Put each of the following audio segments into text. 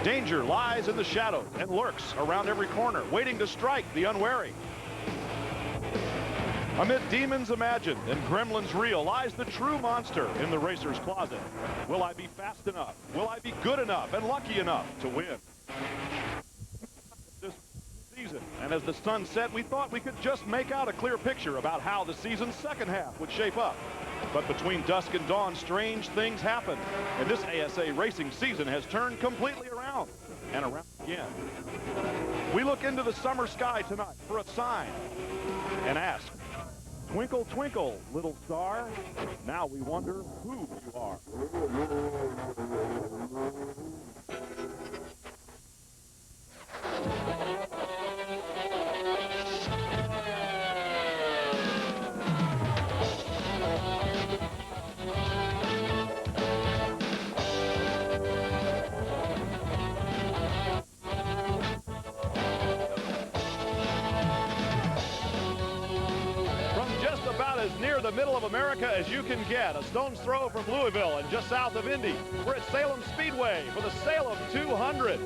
Danger lies in the shadows and lurks around every corner, waiting to strike the unwary. Amid demons imagined and gremlins real lies the true monster in the racer's closet. Will I be fast enough? Will I be good enough and lucky enough to win? This season, and as the sun set, we thought we could just make out a clear picture about how the season's second half would shape up. But between dusk and dawn, strange things happen, and this ASA racing season has turned completely around and around again. We look into the summer sky tonight for a sign and ask, twinkle, twinkle, little star. Now we wonder who you are. As near the middle of America as you can get, a stone's throw from Louisville and just south of Indy. We're at Salem Speedway for the Salem 200.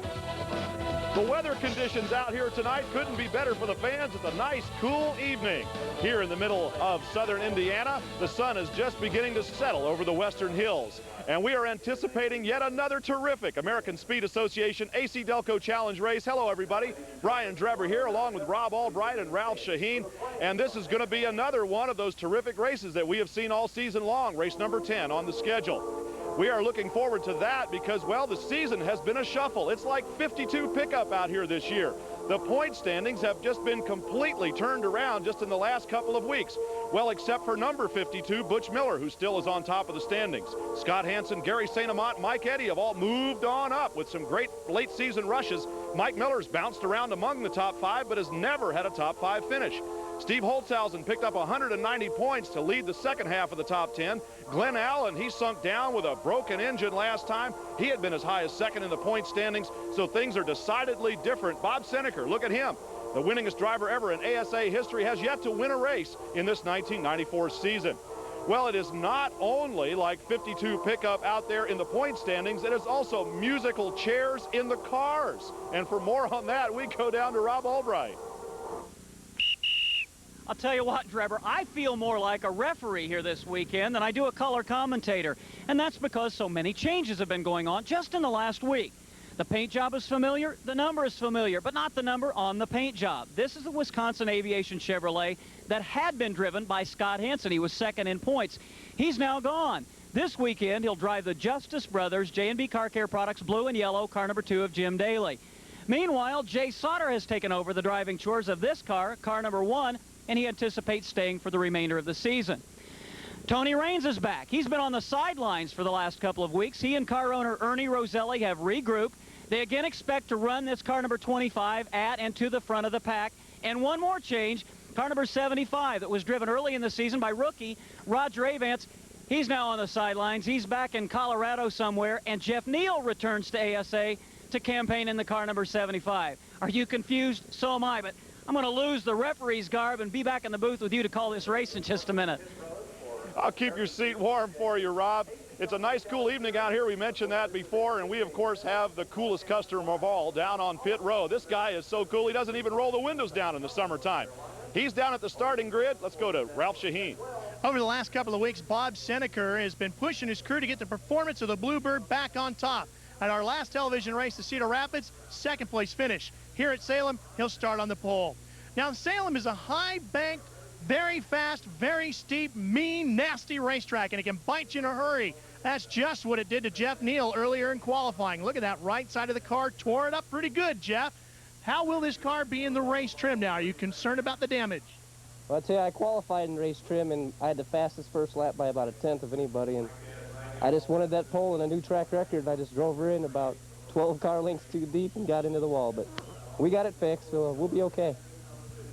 The weather conditions out here tonight couldn't be better for the fans. It's a nice, cool evening. Here in the middle of southern Indiana, the sun is just beginning to settle over the western hills. And we are anticipating yet another terrific American Speed Association AC-Delco Challenge race. Hello, everybody. Brian Dreber here, along with Rob Albright and Ralph Shaheen. And this is going to be another one of those terrific races that we have seen all season long, race number 10 on the schedule. We are looking forward to that because, well, the season has been a shuffle. It's like 52 pickup out here this year. The point standings have just been completely turned around just in the last couple of weeks. Well, except for number 52, Butch Miller, who still is on top of the standings. Scott Hansen, Gary St. Amant, Mike Eddy have all moved on up with some great late season rushes. Mike Miller's bounced around among the top 5, but has never had a top 5 finish. Steve Holtzhausen picked up 190 points to lead the second half of the top 10. Glenn Allen, he sunk down with a broken engine last time. He had been as high as second in the point standings, so things are decidedly different. Bob Seneker, look at him. The winningest driver ever in ASA history has yet to win a race in this 1994 season. Well, it is not only like 52 pickup out there in the point standings, it is also musical chairs in the cars. And for more on that, we go down to Rob Albright. I'll tell you what, Dreber, I feel more like a referee here this weekend than I do a color commentator. And that's because so many changes have been going on just in the last week. The paint job is familiar, the number is familiar, but not the number on the paint job. This is the Wisconsin Aviation Chevrolet that had been driven by Scott Hansen. He was second in points. He's now gone. This weekend, he'll drive the Justice Brothers J&B Car Care Products blue and yellow, car number 2 of Jim Daly. Meanwhile, Jay Sauter has taken over the driving chores of this car, car number 1, and he anticipates staying for the remainder of the season. Tony Raines is back. He's been on the sidelines for the last couple of weeks. He and car owner Ernie Roselli have regrouped. They again expect to run this car number 25 at and to the front of the pack. And one more change, car number 75 that was driven early in the season by rookie Roger Avance. He's now on the sidelines. He's back in Colorado somewhere. And Jeff Neal returns to ASA to campaign in the car number 75. Are you confused? So am I. But I'm going to lose the referee's garb and be back in the booth with you to call this race in just a minute. I'll keep your seat warm for you, Rob. It's a nice, cool evening out here. We mentioned that before, and we, of course, have the coolest customer of all down on pit row. This guy is so cool, he doesn't even roll the windows down in the summertime. He's down at the starting grid. Let's go to Ralph Shaheen. Over the last couple of weeks, Bob Seneker has been pushing his crew to get the performance of the Bluebird back on top. At our last television race to Cedar Rapids, second place finish. Here at Salem, he'll start on the pole. Now, Salem is a high-banked, very fast, very steep, mean, nasty racetrack, and it can bite you in a hurry. That's just what it did to Jeff Neal earlier in qualifying. Look at that right side of the car, tore it up pretty good, Jeff. How will this car be in the race trim now? Are you concerned about the damage? Well, I'll tell you, I qualified in race trim, and I had the fastest first lap by about 1/10 of anybody, and I just wanted that pole and a new track record, and I just drove her in about 12 car lengths too deep and got into the wall, but we got it fixed, so we'll be okay.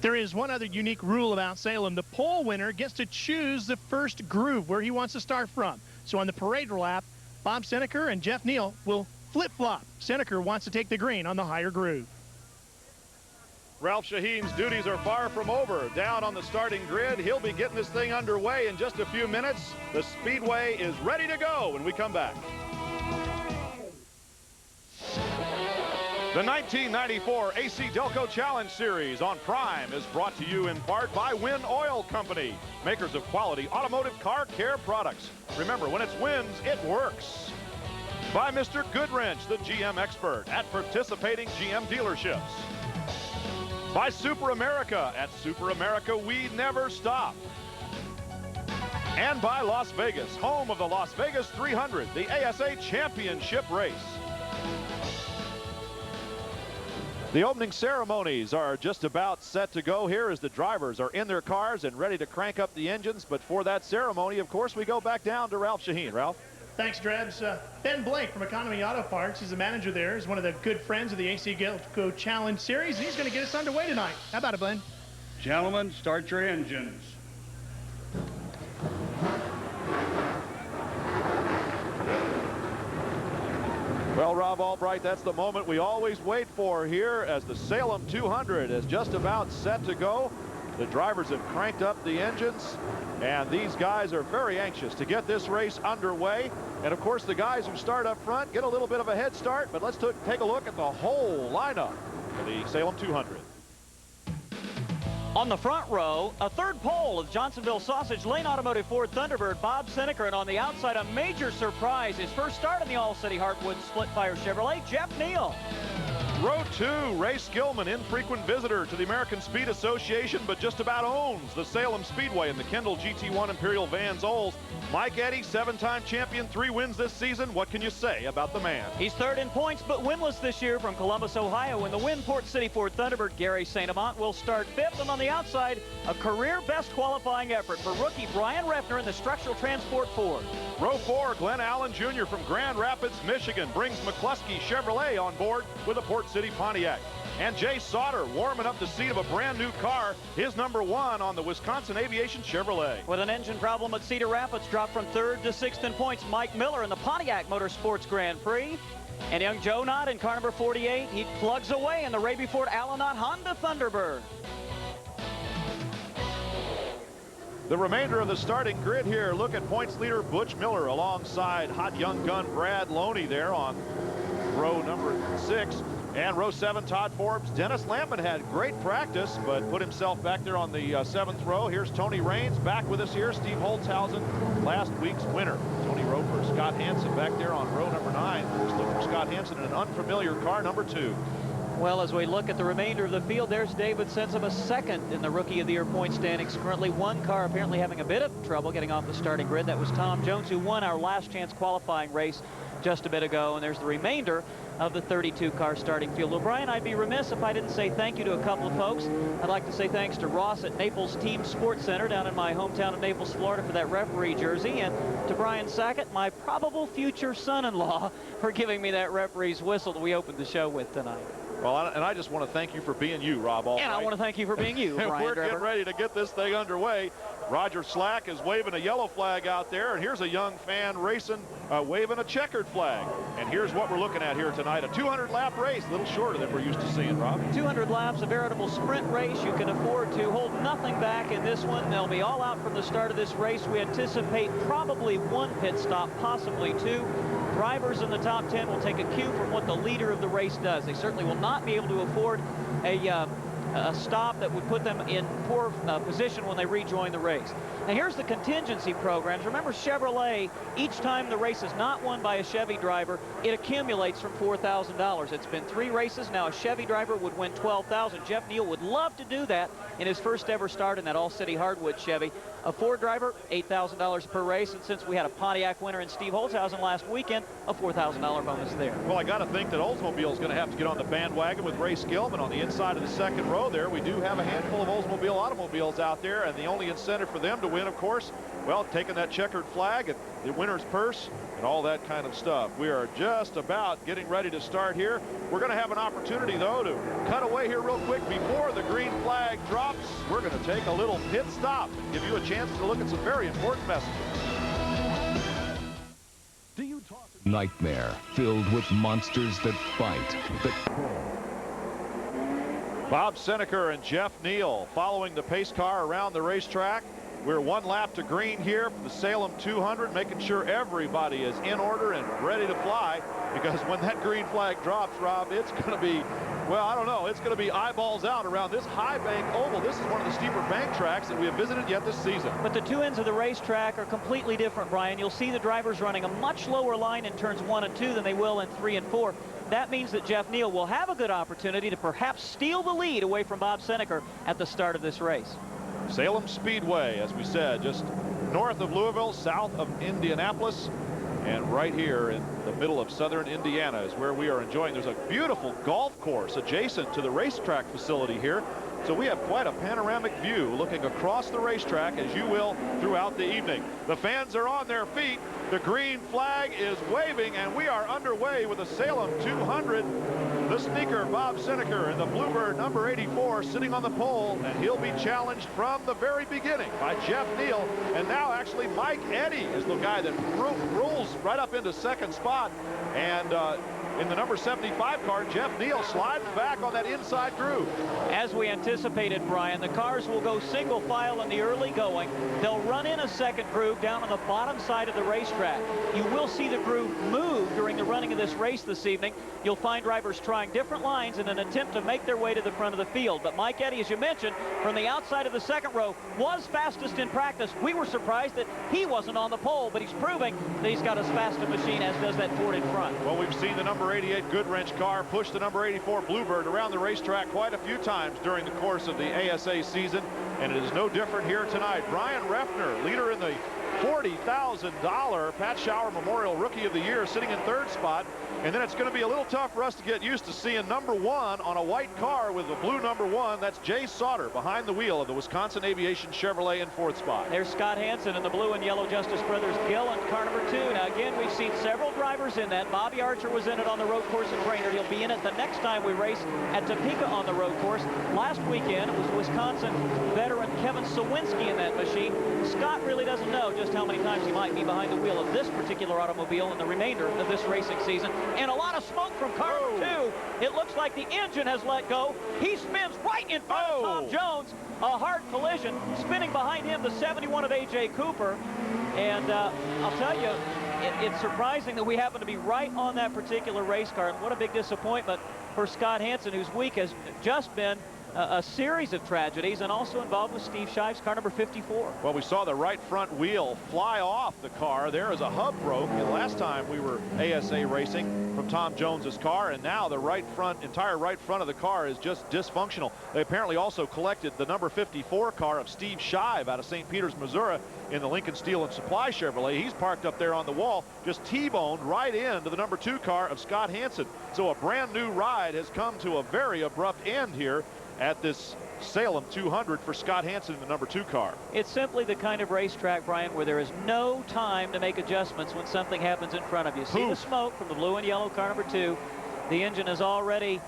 There is one other unique rule about Salem. The pole winner gets to choose the first groove where he wants to start from. So on the parade lap, Bob Seneker and Jeff Neal will flip-flop. Seneker wants to take the green on the higher groove. Ralph Shaheen's duties are far from over. Down on the starting grid, he'll be getting this thing underway in just a few minutes. The Speedway is ready to go when we come back. The 1994 AC-Delco Challenge Series on Prime is brought to you in part by Win Oil Company, makers of quality automotive car care products. Remember, when it's wins, it works. By Mr. Goodwrench, the GM expert at participating GM dealerships. By Super America. At Super America, we never stop. And by Las Vegas, home of the Las Vegas 300, the ASA Championship race. The opening ceremonies are just about set to go here as the drivers are in their cars and ready to crank up the engines. But for that ceremony, of course, we go back down to Ralph Shaheen. Ralph? Thanks, Drebs. Ben Blake from Economy Auto Parts, he's the manager there. He's one of the good friends of the AC-Delco Challenge Series. He's going to get us underway tonight. How about it, Ben? Gentlemen, start your engines. Well, Rob Albright, that's the moment we always wait for here as the Salem 200 is just about set to go. The drivers have cranked up the engines, and these guys are very anxious to get this race underway. And, of course, the guys who start up front get a little bit of a head start, but let's take a look at the whole lineup for the Salem 200. On the front row, a third pole of Johnsonville Sausage Lane Automotive Ford Thunderbird, Bob Seneker, and on the outside, a major surprise, his first start in the All-City Heartwood Split-Fire Chevrolet, Jeff Neal. Row 2, Ray Skillman, infrequent visitor to the American Speed Association, but just about owns the Salem Speedway in the Kendall GT1 Imperial Vans Olds. Mike Eddy, 7-time champion, 3 wins this season. What can you say about the man? He's third in points, but winless this year from Columbus, Ohio. In the Winport City Ford Thunderbird, Gary St. Amant will start 5th, and on the outside, a career-best qualifying effort for rookie Brian Refner in the Structural Transport Ford. Row 4, Glenn Allen Jr. from Grand Rapids, Michigan, brings McCluskey Chevrolet on board with a Port City Pontiac. And Jay Sauter warming up the seat of a brand new car, his number 1 on the Wisconsin Aviation Chevrolet. With an engine problem at Cedar Rapids, dropped from 3rd to 6th in points, Mike Miller in the Pontiac Motorsports Grand Prix. And young Joe Knott in car number 48, he plugs away in the Raby Ford Allen Knott Honda Thunderbird. The remainder of the starting grid here, look at points leader Butch Miller alongside hot young gun Brad Loney there on row number 6. And row 7, Todd Forbes. Dennis Lampman had great practice, but put himself back there on the 7th row. Here's Tony Raines back with us here. Steve Holtzhausen, last week's winner. Tony Roper, Scott Hansen back there on row number 9. Just look for Scott Hansen in an unfamiliar car, number 2. Well, as we look at the remainder of the field, there's David Sensema, 2nd in the Rookie of the Year point standings. Currently, one car apparently having a bit of trouble getting off the starting grid. That was Tom Jones, who won our last chance qualifying race just a bit ago. And there's the remainder of the 32-car starting field. Well, Brian, I'd be remiss if I didn't say thank you to a couple of folks. I'd like to say thanks to Ross at Naples Team Sports Center down in my hometown of Naples, Florida, for that referee jersey, and to Brian Sackett, my probable future son-in-law, for giving me that referee's whistle that we opened the show with tonight. Well, and I just want to thank you for being you, Rob Albright. And I want to thank you for being you, Brian We're Drever. getting ready to get this thing underway. Roger Slack is waving a yellow flag out there, and here's a young fan racing, waving a checkered flag. And here's what we're looking at here tonight, a 200-lap race, a little shorter than we're used to seeing, Rob. 200 laps, a veritable sprint race. You can afford to hold nothing back in this one. They'll be all out from the start of this race. We anticipate probably 1 pit stop, possibly 2. Drivers in the top 10 will take a cue from what the leader of the race does. They certainly will not be able to afford a stop that would put them in poor position when they rejoin the race. Now here's the contingency programs. Remember, Chevrolet, each time the race is not won by a Chevy driver, it accumulates from $4,000. It's been 3 races now. A Chevy driver would win $12,000. Jeff Neal would love to do that in his first ever start in that All-City Hardwood Chevy. A Ford driver, $8,000 per race, and since we had a Pontiac winner in Steve Holtzhausen last weekend, a $4,000 bonus there. Well, I got to think that Oldsmobile is going to have to get on the bandwagon with Ray Skillman on the inside of the 2nd row there. We do have a handful of Oldsmobile automobiles out there, and the only incentive for them to win, of course, well, taking that checkered flag and the winner's purse and all that kind of stuff. We are just about getting ready to start here. We're going to have an opportunity, though, to cut away here real quick before the green flag drops. We're going to take a little pit stop and give you a chance to look at some very important messages. Nightmare filled with monsters that bite, Bob Seneker and Jeff Neal following the pace car around the racetrack. We're one lap to green here for the Salem 200, making sure everybody is in order and ready to fly, because when that green flag drops, Rob, it's going to be, well, I don't know, it's going to be eyeballs out around this high bank oval. This is one of the steeper bank tracks that we have visited yet this season. But the two ends of the racetrack are completely different, Brian. You'll see the drivers running a much lower line in turns 1 and 2 than they will in 3 and 4. That means that Jeff Neal will have a good opportunity to perhaps steal the lead away from Bob Seneker at the start of this race. Salem Speedway, as we said, just north of Louisville, south of Indianapolis, and right here in the middle of southern Indiana is where we are enjoying. There's a beautiful golf course adjacent to the racetrack facility here. So we have quite a panoramic view looking across the racetrack, as you will throughout the evening. The fans are on their feet. The green flag is waving, and we are underway with the Salem 200. The sneaker, Bob Seneker, and the Bluebird number 84 sitting on the pole, and he'll be challenged from the very beginning by Jeff Neal. And now actually Mike Eddy is the guy that rolls right up into second spot. And in the number 75 car, Jeff Neal slides back on that inside groove. As we anticipated, Brian, the cars will go single file in the early going. They'll run in a second groove down on the bottom side of the racetrack. You will see the groove move during the running of this race this evening. You'll find drivers trying different lines in an attempt to make their way to the front of the field. But Mike Eddy, as you mentioned, from the outside of the second row, was fastest in practice. We were surprised that he wasn't on the pole, but he's proving that he's got as fast a machine as does that Ford in front. Well, we've seen the number 88 Goodwrench car push the number 84 Bluebird around the racetrack quite a few times during the course of the ASA season, and it is no different here tonight. Brian Reffner, leader in the $40,000 Pat Shower Memorial Rookie of the Year, sitting in third spot. And then it's going to be a little tough for us to get used to seeing number 1 on a white car with a blue number 1. That's Jay Sauter behind the wheel of the Wisconsin Aviation Chevrolet in fourth spot. There's Scott Hansen in the blue and yellow Justice Brothers Gill in car number 2. Now again, we've seen several drivers in that. Bobby Archer was in it on the road course in Brainerd. He'll be in it the next time we race at Topeka on the road course. Last weekend it was Wisconsin veteran Kevin Sawinski in that machine. Scott really doesn't know just how many times he might be behind the wheel of this particular automobile in the remainder of this racing season. And a lot of smoke from car number 2. It looks like the engine has let go. He spins right in front of Tom Jones. A hard collision. Spinning behind him, the 71 of A.J. Cooper. And I'll tell you, it's surprising that we happen to be right on that particular race car. And what a big disappointment for Scott Hansen, whose week has just been a series of tragedies, and also involved with Steve Shive's car number 54. Well, we saw the right front wheel fly off the car there as a hub broke, and last time we were ASA racing from Tom Jones's car, and now the entire right front of the car is just dysfunctional. They apparently also collected the number 54 car of Steve Shive out of St. Peters, Missouri, in the Lincoln Steel and Supply Chevrolet. He's parked up there on the wall, just T-boned right into the number 2 car of Scott Hansen. So a brand new ride has come to a very abrupt end here at this Salem 200 for Scott Hansen in the number 2 car. It's simply the kind of racetrack, Brian, where there is no time to make adjustments when something happens in front of you. See the smoke from the blue and yellow car number 2. The engine has already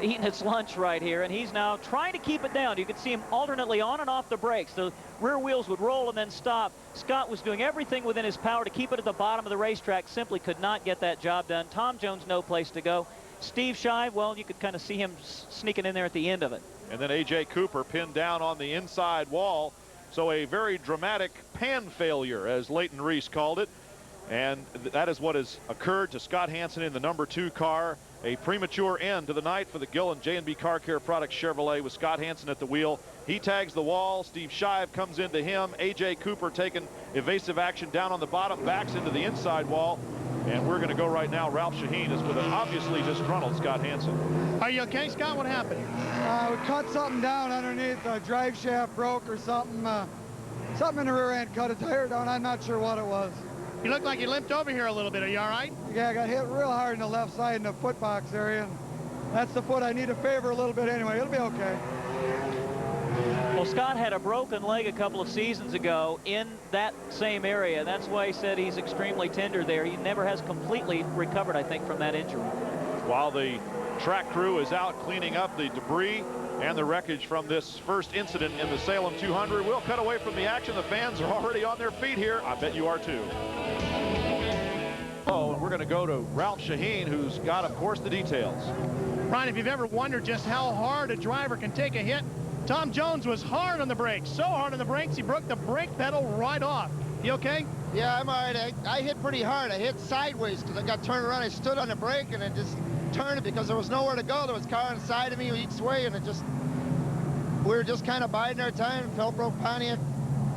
eaten its lunch right here, and he's now trying to keep it down. You can see him alternately on and off the brakes. The rear wheels would roll and then stop. Scott was doing everything within his power to keep it at the bottom of the racetrack, simply could not get that job done. Tom Jones, no place to go. Steve Shive, well, you could kind of see him sneaking in there at the end of it. And then A.J. Cooper pinned down on the inside wall. So a very dramatic pan failure, as Leighton Reese called it. And that is what has occurred to Scott Hansen in the number 2 car. A premature end to the night for the Gill and J&B Car Care Products Chevrolet with Scott Hansen at the wheel. He tags the wall. Steve Shive comes into him. A.J. Cooper taking evasive action down on the bottom, backs into the inside wall. And we're going to go right now. Ralph Shaheen is with an obviously disgruntled Scott Hansen. Are you okay, Scott? What happened? We cut something down underneath. The drive shaft broke or something. Something in the rear end cut a tire down. I'm not sure what it was. You look like you limped over here a little bit. Are you all right? Yeah, I got hit real hard in the left side in the foot box area. That's the foot I need to favor a little bit anyway. It'll be okay. Well, Scott had a broken leg a couple of seasons ago in that same area. That's why he said he's extremely tender there. He never has completely recovered, I think, from that injury. While the track crew is out cleaning up the debris and the wreckage from this first incident in the Salem 200, we'll cut away from the action. The fans are already on their feet here. I bet you are too. Oh, and we're going to go to Ralph Shaheen, who's got, of course, the details. Brian, if you've ever wondered just how hard a driver can take a hit Tom Jones was hard on the brakes, so hard on the brakes he broke the brake pedal right off. You okay? Yeah, I'm all right. I hit pretty hard. I hit sideways because I got turned around. I stood on the brake and it just turned it because there was nowhere to go. There was a car inside of me each way, and we were just kind of biding our time. Phil broke Pontiac.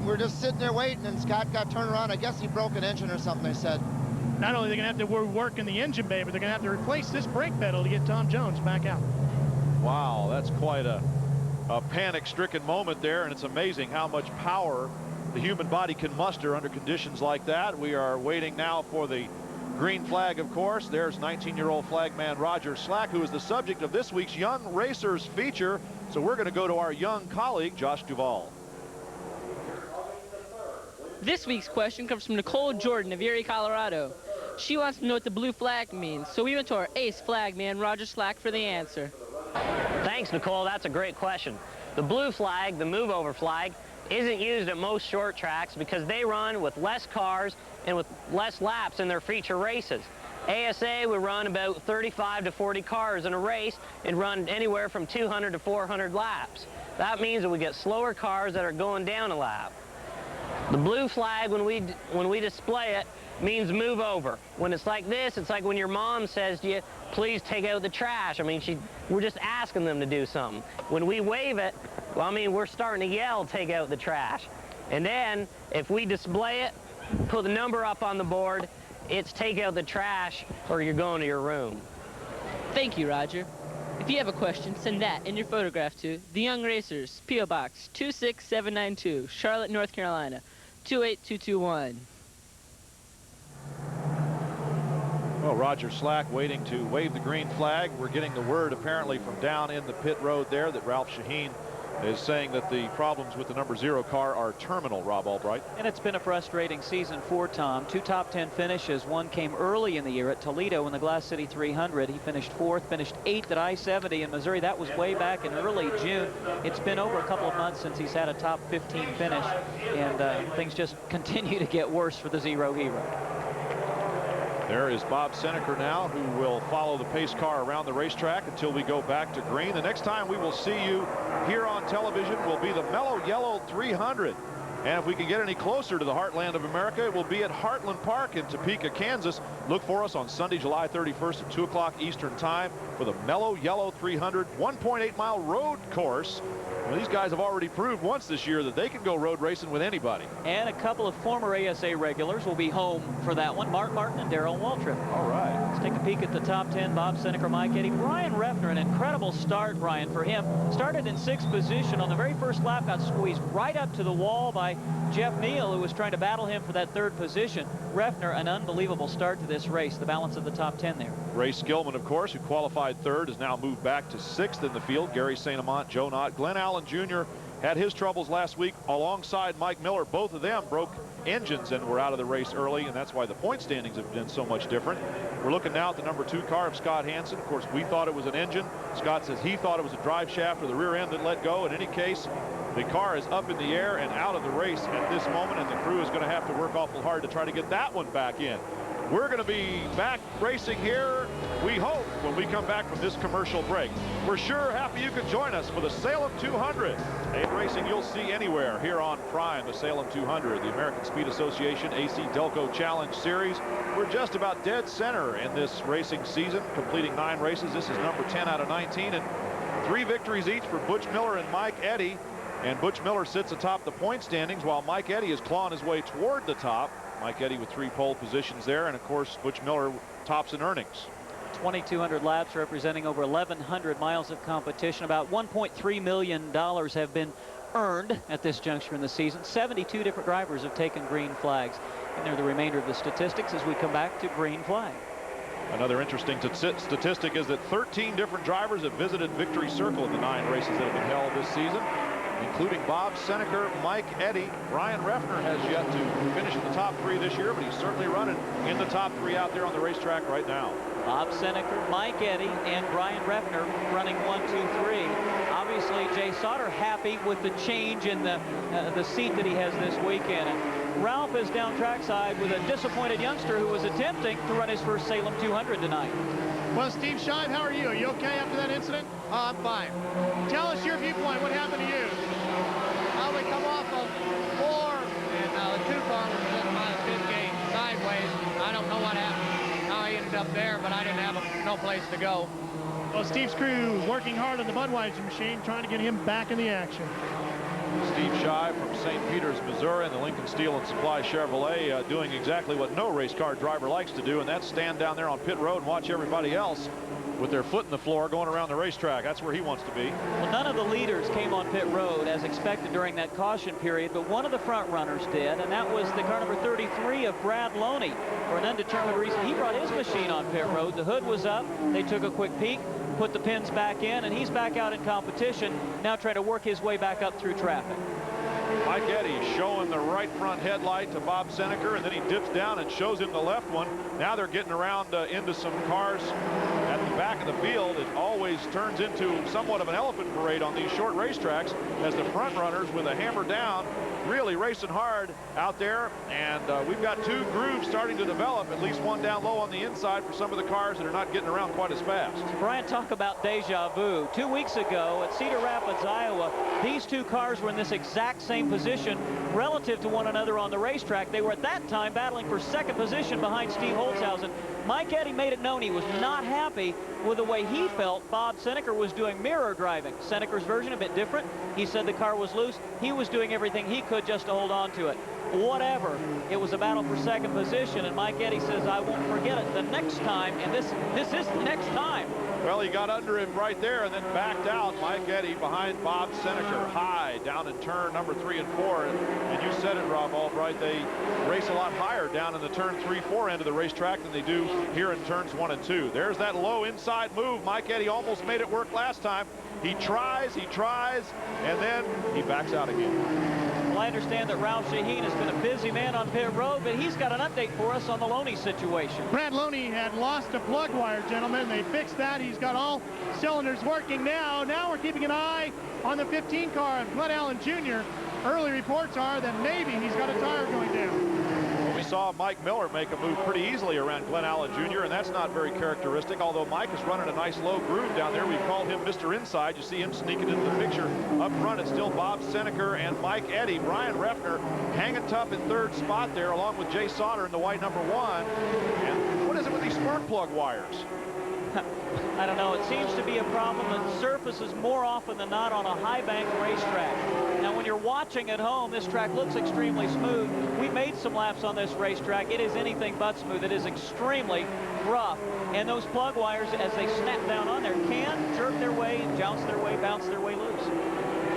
We were just sitting there waiting, and Scott got turned around. I guess he broke an engine or something, they said. Not only are they going to have to work in the engine bay, but they're going to have to replace this brake pedal to get Tom Jones back out. Wow, that's quite a panic-stricken moment there, and it's amazing how much power the human body can muster under conditions like that. We are waiting now for the green flag, of course. There's 19-year-old flagman Roger Slack, who is the subject of this week's Young Racers feature. So we're going to go to our young colleague, Josh Duvall. This week's question comes from Nicole Jordan of Erie, Colorado. She wants to know what the blue flag means, so we went to our ace flagman, Roger Slack, for the answer. Thanks, Nicole. That's a great question. The blue flag, the move-over flag, isn't used at most short tracks because they run with less cars and with less laps in their feature races. ASA would run about 35 to 40 cars in a race and run anywhere from 200 to 400 laps. That means that we get slower cars that are going down a lap. The blue flag, when we display it, means move over. When it's like this, it's like when your mom says to you, please take out the trash. I mean, we're just asking them to do something. When we wave it, well, I mean, we're starting to yell, take out the trash. And then, if we display it, put the number up on the board, it's take out the trash or you're going to your room. Thank you, Roger. If you have a question, send that and your photograph to The Young Racers, P.O. Box 26792, Charlotte, North Carolina, 28221. Well, Roger Slack waiting to wave the green flag. We're getting the word apparently from down in the pit road there that Ralph Shaheen is saying that the problems with the number 0 car are terminal, Rob Albright. And it's been a frustrating season for Tom. 2 top 10 finishes. One came early in the year at Toledo in the Glass City 300. He finished 4th, finished 8th at I-70 in Missouri. That was way back in early June. It's been over a couple of months since he's had a top 15 finish, and things just continue to get worse for the Zero Hero. There is Bob Seneker now, who will follow the pace car around the racetrack until we go back to green. The next time we will see you here on television will be the Mellow Yellow 300. And if we can get any closer to the heartland of America, it will be at Heartland Park in Topeka, Kansas. Look for us on Sunday, July 31st at 2 o'clock Eastern Time for the Mellow Yellow 300 1.8-mile road course. Well, these guys have already proved once this year that they can go road racing with anybody. And a couple of former ASA regulars will be home for that one. Mark Martin and Darrell Waltrip. All right. Let's take a peek at the top 10. Bob Seneker, Mike Eddy. Brian Refner, an incredible start, Brian, for him. Started in 6th position. On the very first lap, got squeezed right up to the wall by Jeff Neal, who was trying to battle him for that 3rd position. Refner, an unbelievable start to this race. The balance of the top 10 there. Ray Skillman, of course, who qualified 3rd, has now moved back to 6th in the field. Gary St. Amant, Joe Knott, Glenn Allen Jr. had his troubles last week alongside Mike Miller. Both of them broke engines and were out of the race early, and that's why the point standings have been so much different. We're looking now at the number 2 car of Scott Hansen. Of course, we thought it was an engine. Scott says he thought it was a drive shaft or the rear end that let go. In any case, the car is up in the air and out of the race at this moment, and the crew is going to have to work awful hard to try to get that one back in. We're going to be back racing here, we hope, when we come back from this commercial break. We're sure happy you could join us for the Salem 200. A racing you'll see anywhere here on Prime, the Salem 200, the American Speed Association AC-Delco Challenge Series. We're just about dead center in this racing season, completing 9 races. This is number 10 out of 19, and 3 victories each for Butch Miller and Mike Eddy. And Butch Miller sits atop the point standings while Mike Eddy is clawing his way toward the top. Mike Eddy with 3 pole positions there, and of course Butch Miller tops in earnings. 2,200 laps representing over 1,100 miles of competition. About $1.3 million have been earned at this juncture in the season. 72 different drivers have taken green flags, and they're the remainder of the statistics as we come back to green flag. Another interesting statistic is that 13 different drivers have visited Victory Circle in the 9 races that have been held this season, including Bob Seneker, Mike Eddy. Brian Refner has yet to finish in the top 3 this year, but he's certainly running in the top 3 out there on the racetrack right now. Bob Seneker, Mike Eddy, and Brian Refner running 1, 2, 3. Obviously, Jay Sauter happy with the change in the seat that he has this weekend. And Ralph is down trackside with a disappointed youngster who was attempting to run his first Salem 200 tonight. Well, Steve Shive, how are you? Are you okay after that incident? I'm fine. Tell us your viewpoint. What happened to you? We come off of 4, and the 2-car was in my pit gate sideways. I don't know what happened, how I ended up there, but I didn't have no place to go. Well, Steve's crew working hard on the Budweiser machine, trying to get him back in the action. Steve Shive from St. Peters, Missouri, and the Lincoln Steel and Supply Chevrolet doing exactly what no race car driver likes to do, and that's stand down there on pit road and watch everybody else with their foot in the floor going around the racetrack. That's where he wants to be. Well, none of the leaders came on pit road as expected during that caution period, but one of the front runners did, and that was the car number 33 of Brad Loney. For an undetermined reason, he brought his machine on pit road. The hood was up. They took a quick peek, put the pins back in, and he's back out in competition, now trying to work his way back up through traffic. Mike Eddy showing the right front headlight to Bob Seneker, and then he dips down and shows him the left one. Now they're getting around into some cars at the back of the field. It always turns into somewhat of an elephant parade on these short racetracks as the front runners with a hammer down really racing hard out there, and we've got 2 grooves starting to develop, at least one down low on the inside for some of the cars that are not getting around quite as fast. Brian, talk about deja vu. 2 weeks ago at Cedar Rapids, Iowa, these 2 cars were in this exact same position relative to one another on the racetrack. They were at that time battling for second position behind Steve Holzhausen. Mike Eddy made it known he was not happy with the way he felt Bob Seneker was doing mirror driving. Seneker's version a bit different. He said the car was loose. He was doing everything he could just to hold on to it. Whatever. It was a battle for second position, and Mike Eddy says, I won't forget it the next time, and this is the next time. Well, he got under him right there and then backed out. Mike Eddy behind Bob Seneker, high down in turn number 3 and 4. And you said it, Rob Albright, they race a lot higher down in the turn 3-4 end of the racetrack than they do here in turns 1 and 2. There's that low inside move. Mike Eddy almost made it work last time. He tries, and then he backs out again. Well, I understand that Ralph Shaheen has been a busy man on pit road, but he's got an update for us on the Loney situation. Brad Loney had lost a plug wire, gentlemen. They fixed that. He's got all cylinders working now. Now we're keeping an eye on the 15 car of Glenn Allen Jr. Early reports are that maybe he's got a tire going down. We saw Mike Miller make a move pretty easily around Glenn Allen Jr., and that's not very characteristic, although Mike is running a nice low groove down there. We call him Mr. Inside. You see him sneaking into the picture. Up front, it's still Bob Seneker and Mike Eddy. Brian Refner hanging tough in 3rd spot there, along with Jay Sauter in the white number 1. And what is it with these spark plug wires? I don't know. It seems to be a problem that surfaces more often than not on a high bank racetrack. Now, when you're watching at home, this track looks extremely smooth. We made some laps on this racetrack. It is anything but smooth. It is extremely rough. And those plug wires, as they snap down on there, can jerk their way, jounce their way, bounce their way loose.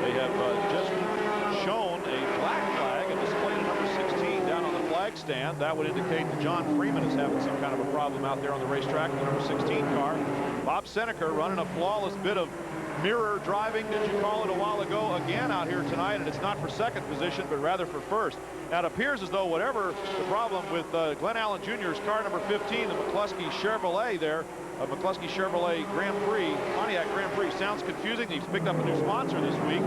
They have just shown a black flag, a display to number 16 down on the flag stand. That would indicate that John Freeman is having some kind of a problem out there on the racetrack with the number 16 car. Bob Seneker running a flawless bit of mirror driving, did you call it, a while ago, again out here tonight, and it's not for second position, but rather for first. Now, it appears as though whatever the problem with Glenn Allen Jr.'s car number 15, the McCluskey Chevrolet there, McCluskey Chevrolet Grand Prix, Pontiac Grand Prix, sounds confusing. He's picked up a new sponsor this week.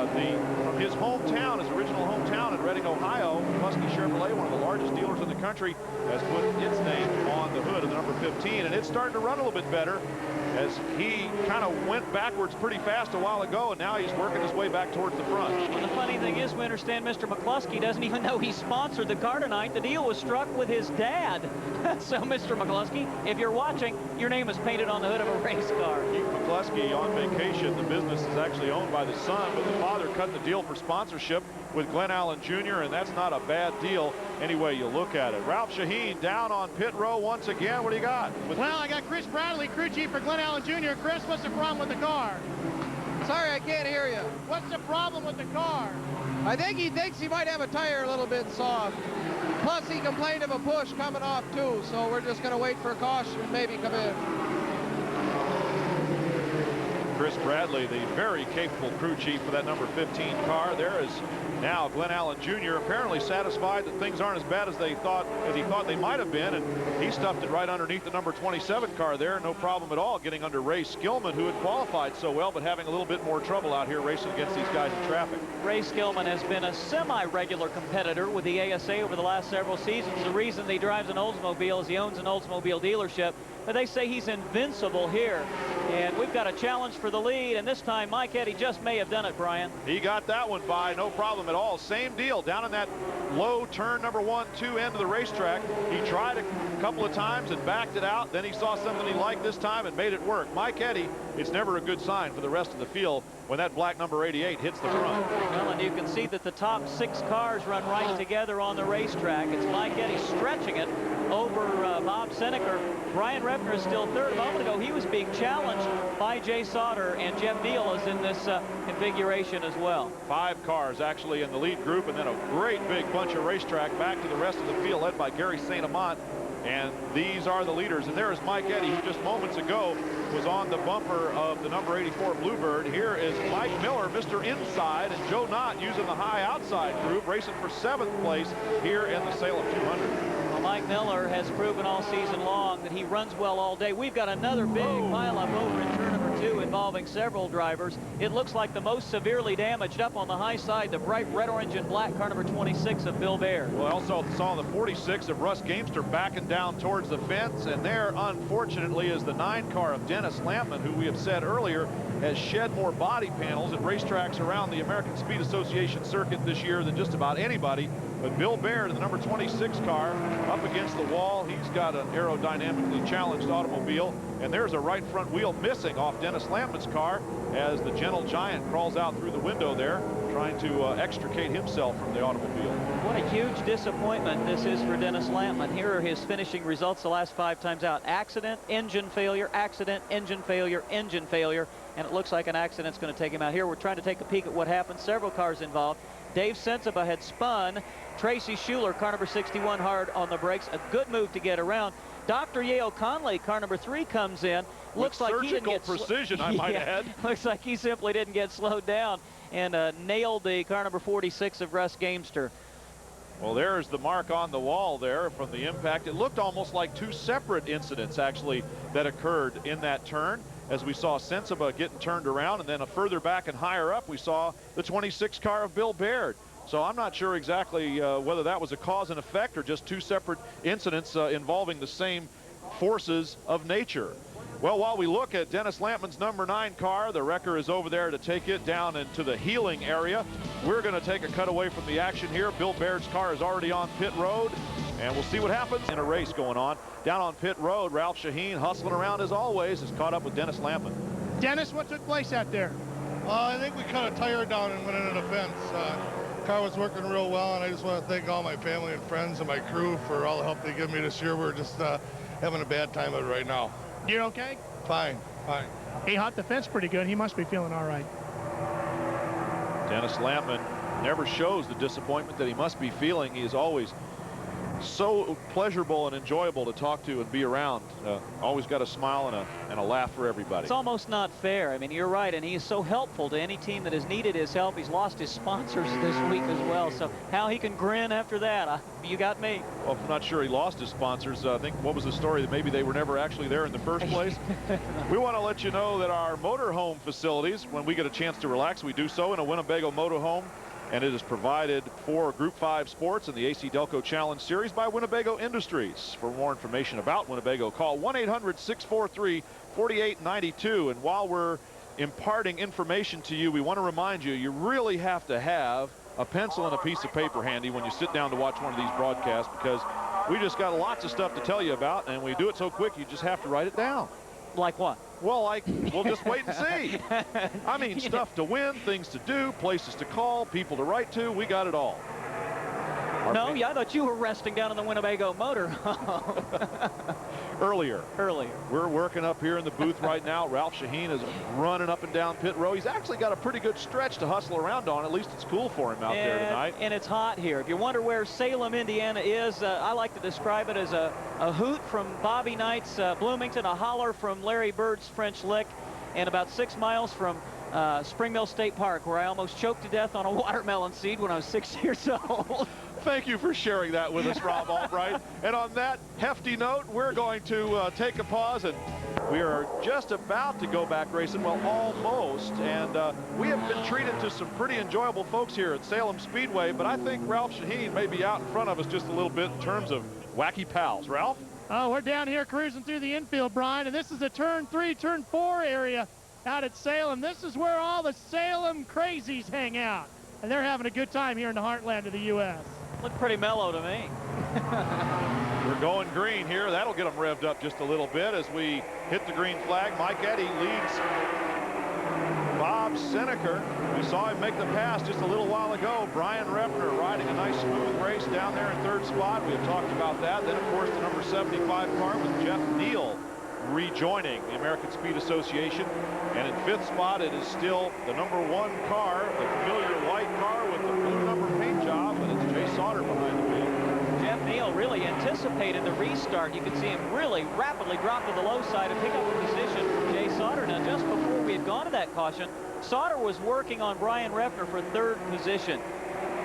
From his hometown, his original hometown in Reading, Ohio, McCluskey Chevrolet, one of the largest dealers in the country, has put its name on the hood of the number 15, and it's starting to run a little bit better as he kind of went backwards pretty fast a while ago, and now he's working his way back towards the front. Well, the funny thing is, we understand Mr. McCluskey doesn't even know he sponsored the car tonight. The deal was struck with his dad. So, Mr. McCluskey, if you're watching, your name is painted on the hood of a race car. Keith McCluskey on vacation. The business is actually owned by the son, but the father cut the deal for sponsorship with Glenn Allen Jr., and that's not a bad deal any way you look at it. Ralph Shaheen down on pit row once again. What do you got? Well, I got Chris Bradley, crew chief for Glenn Allen Jr. Chris, what's the problem with the car? Sorry, I can't hear you. What's the problem with the car? I think he thinks he might have a tire a little bit soft. Plus, he complained of a push coming off, too, so we're just going to wait for a caution and maybe come in. Chris Bradley, the very capable crew chief for that number 15 car. There is now Glenn Allen Jr. apparently satisfied that things aren't as bad as he thought they might have been, and he stuffed it right underneath the number 27 car there. No problem at all getting under Ray Skillman, who had qualified so well, but having a little bit more trouble out here racing against these guys in traffic. Ray Skillman has been a semi-regular competitor with the ASA over the last several seasons. The reason he drives an Oldsmobile is he owns an Oldsmobile dealership, but they say he's invincible here. And we've got a challenge for the lead, and this time Mike Eddy just may have done it, Brian. He got that one by, no problem at all. Same deal down in that low turn number 1-2 end of the racetrack. He tried a couple of times and backed it out. Then he saw something he liked this time and made it work. Mike Eddy, it's never a good sign for the rest of the field when that black number 88 hits the front. Well, and you can see that the top 6 cars run right together on the racetrack. It's Mike Eddy stretching it over Bob Seneker. Brian Refner is still third. A moment ago, he was being challenged by Jay Sauter, and Jeff Neal is in this configuration as well. 5 cars actually in the lead group, and then a great big bunch of racetrack back to the rest of the field led by Gary St. Amant. And these are the leaders. And there is Mike Eddy, who just moments ago was on the bumper of the number 84 Bluebird. Here is Mike Miller, Mr. Inside, and Joe Knott using the high outside groove, racing for 7th place here in the Salem 200. Well, Mike Miller has proven all season long that he runs well all day. We've got another big pileup over in turn number 2 involving several drivers. It looks like the most severely damaged up on the high side, the bright red, orange, and black car number 26 of Bill Baird. Well, I also saw the 46 of Russ Gamester backing down towards the fence, and there, unfortunately, is the 9 car of Dennis Lampman, who we have said earlier has shed more body panels at racetracks around the American Speed Association circuit this year than just about anybody. But Bill Baird, the number 26 car, up against the wall. He's got an aerodynamically challenged automobile, and there's a right front wheel missing off Dennis Lampman's car as the gentle giant crawls out through the window there, trying to extricate himself from the automobile. What a huge disappointment this is for Dennis Lampman. Here are his finishing results the last 5 times out. Accident, engine failure, accident, engine failure, engine failure, and it looks like an accident's going to take him out. Here we're trying to take a peek at what happened. Several cars involved. Dave Sensiba had spun. Tracy Schuler, car number 61, hard on the brakes. A good move to get around. Dr. Yale Conley, car number 3, comes in. Looks like he didn't get precision, I might add. Looks like he simply didn't get slowed down and nailed the car number 46 of Russ Gamester. Well, there's the mark on the wall there from the impact. It looked almost like 2 separate incidents, actually, that occurred in that turn, as we saw Sensiba getting turned around, and then a further back and higher up, we saw the 26 car of Bill Baird. So I'm not sure exactly whether that was a cause and effect or just 2 separate incidents involving the same forces of nature. Well, while we look at Dennis Lampman's number 9 car, the wrecker is over there to take it down into the healing area. We're going to take a cut away from the action here. Bill Baird's car is already on pit road, and we'll see what happens in a race going on. Down on pit road, Ralph Shaheen, hustling around as always, is caught up with Dennis Lampman. Dennis, what took place out there? I think we cut a tire down and went into the fence. Car was working real well, and I just want to thank all my family and friends and my crew for all the help they give me this year. We're just having a bad time of it right now. You're okay? Fine, fine. He hopped the fence pretty good. He must be feeling all right. Dennis Lampman never shows the disappointment that he must be feeling. He is always so pleasurable and enjoyable to talk to and be around. Always got a smile and a laugh for everybody. It's almost not fair. I mean, you're right, and he is so helpful to any team that has needed his help. He's lost his sponsors this week as well, so how he can grin after that, you got me. Well, I'm not sure he lost his sponsors. I think, what was the story, that maybe they were never actually there in the first place? We want to let you know that our motorhome facilities, when we get a chance to relax, we do so in a Winnebago motorhome. And it is provided for Group 5 sports in the AC-Delco Challenge Series by Winnebago Industries. For more information about Winnebago, call 1-800-643-4892. And while we're imparting information to you, we want to remind you, you really have to have a pencil and a piece of paper handy when you sit down to watch one of these broadcasts, because we just got lots of stuff to tell you about, and we do it so quick you just have to write it down. Like what? Well, we'll just wait and see. I mean, stuff to win, things to do, places to call, people to write to. We got it all. No, yeah, I thought you were resting down in the Winnebago motorhome. Earlier. We're working up here in the booth right now. Ralph Shaheen is running up and down pit row. He's actually got a pretty good stretch to hustle around on. At least it's cool for him out there tonight. And it's hot here. If you wonder where Salem, Indiana is, I like to describe it as a hoot from Bobby Knight's Bloomington, a holler from Larry Bird's French Lick. and about 6 miles from Spring Mill State Park, where I almost choked to death on a watermelon seed when I was 6 years old. Thank you for sharing that with us, Rob Albright. And on that hefty note, we're going to take a pause, and we are just about to go back racing, well, almost. And we have been treated to some pretty enjoyable folks here at Salem Speedway, but I think Ralph Shaheen may be out in front of us just a little bit in terms of wacky pals. Ralph? Oh, we're down here cruising through the infield, Brian, and this is the turn 3, turn 4 area out at Salem. This is where all the Salem crazies hang out, and they're having a good time here in the heartland of the U.S. Look pretty mellow to me. We're going green here. That'll get them revved up just a little bit as we hit the green flag. Mike Eddy leads Bob Seneker. We saw him make the pass just a little while ago. Brian Repner riding a nice smooth race down there in 3rd spot. We have talked about that. Then, of course, the number 75 car with Jeff Neal rejoining the American Speed Association. And in 5th spot, it is still the number 1 car, the familiar white car with the blue number paint job, but it's Jay Sauter behind the wheel. Jeff Neal really anticipated the restart. You could see him really rapidly drop to the low side and pick up a position from Jay Sauter. Now, just before we had gone to that caution, Sauter was working on Brian Repner for 3rd position.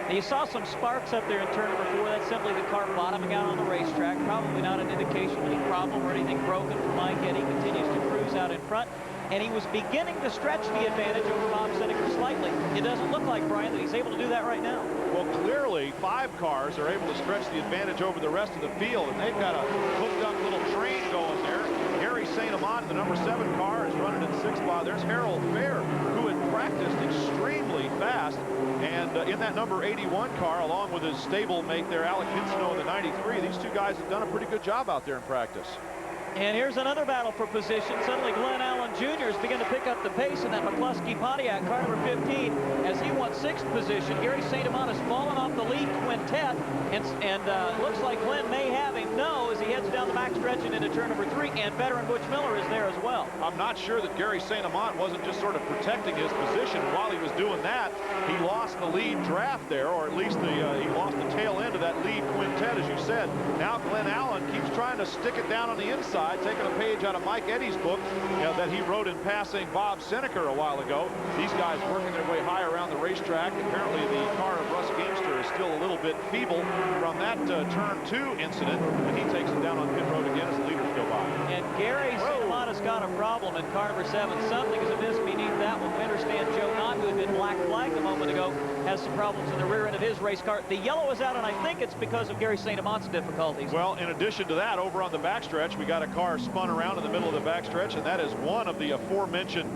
Now, you saw some sparks up there in turn number 4. That's simply the car bottoming out on the racetrack. Probably not an indication of any problem or anything broken for Mike Eddy. He continues to cruise out in front, and he was beginning to stretch the advantage over Bob Seneker slightly. It doesn't look like, Brian, that he's able to do that right now. Well, clearly, 5 cars are able to stretch the advantage over the rest of the field, and they've got a hooked-up little train going there. Gary St. Amant, the number 7 car, is running in 6th spot. There's Harold Fair, who had practiced extremely fast. And in that number 81 car, along with his stablemate there, Alec Hinsnow in the 93, these 2 guys have done a pretty good job out there in practice. And here's another battle for position. Suddenly Glenn Allen Jr. is beginning to pick up the pace in that McCluskey Pontiac, car number 15, as he wants 6th position. Gary St. Amant has fallen off the lead quintet, and looks like Glenn may have him. No, as he heads down the backstretch and into turn number 3, and veteran Butch Miller is there as well. I'm not sure that Gary St. Amant wasn't just sort of protecting his position. While he was doing that, he lost the lead draft there, or at least he lost the tail end of that lead quintet, as you said. Now Glenn Allen keeps trying to stick it down on the inside, taking a page out of Mike Eddy's book that he wrote in passing Bob Seneker a while ago. These guys working their way high around the racetrack. Apparently the car of Russ Gamester is still a little bit feeble from that turn 2 incident, and he takes it down on pit road again as the leaders go by. And Gary St. Amant has got a problem in car number 7. Something is amiss beneath that one. We understand Joe Knott, who had been black flagged a moment ago, has some problems in the rear end of his race car. The yellow is out, and I think it's because of Gary St. Amant's difficulties. Well, in addition to that, over on the backstretch, we got a car spun around in the middle of the backstretch, and that is one of the aforementioned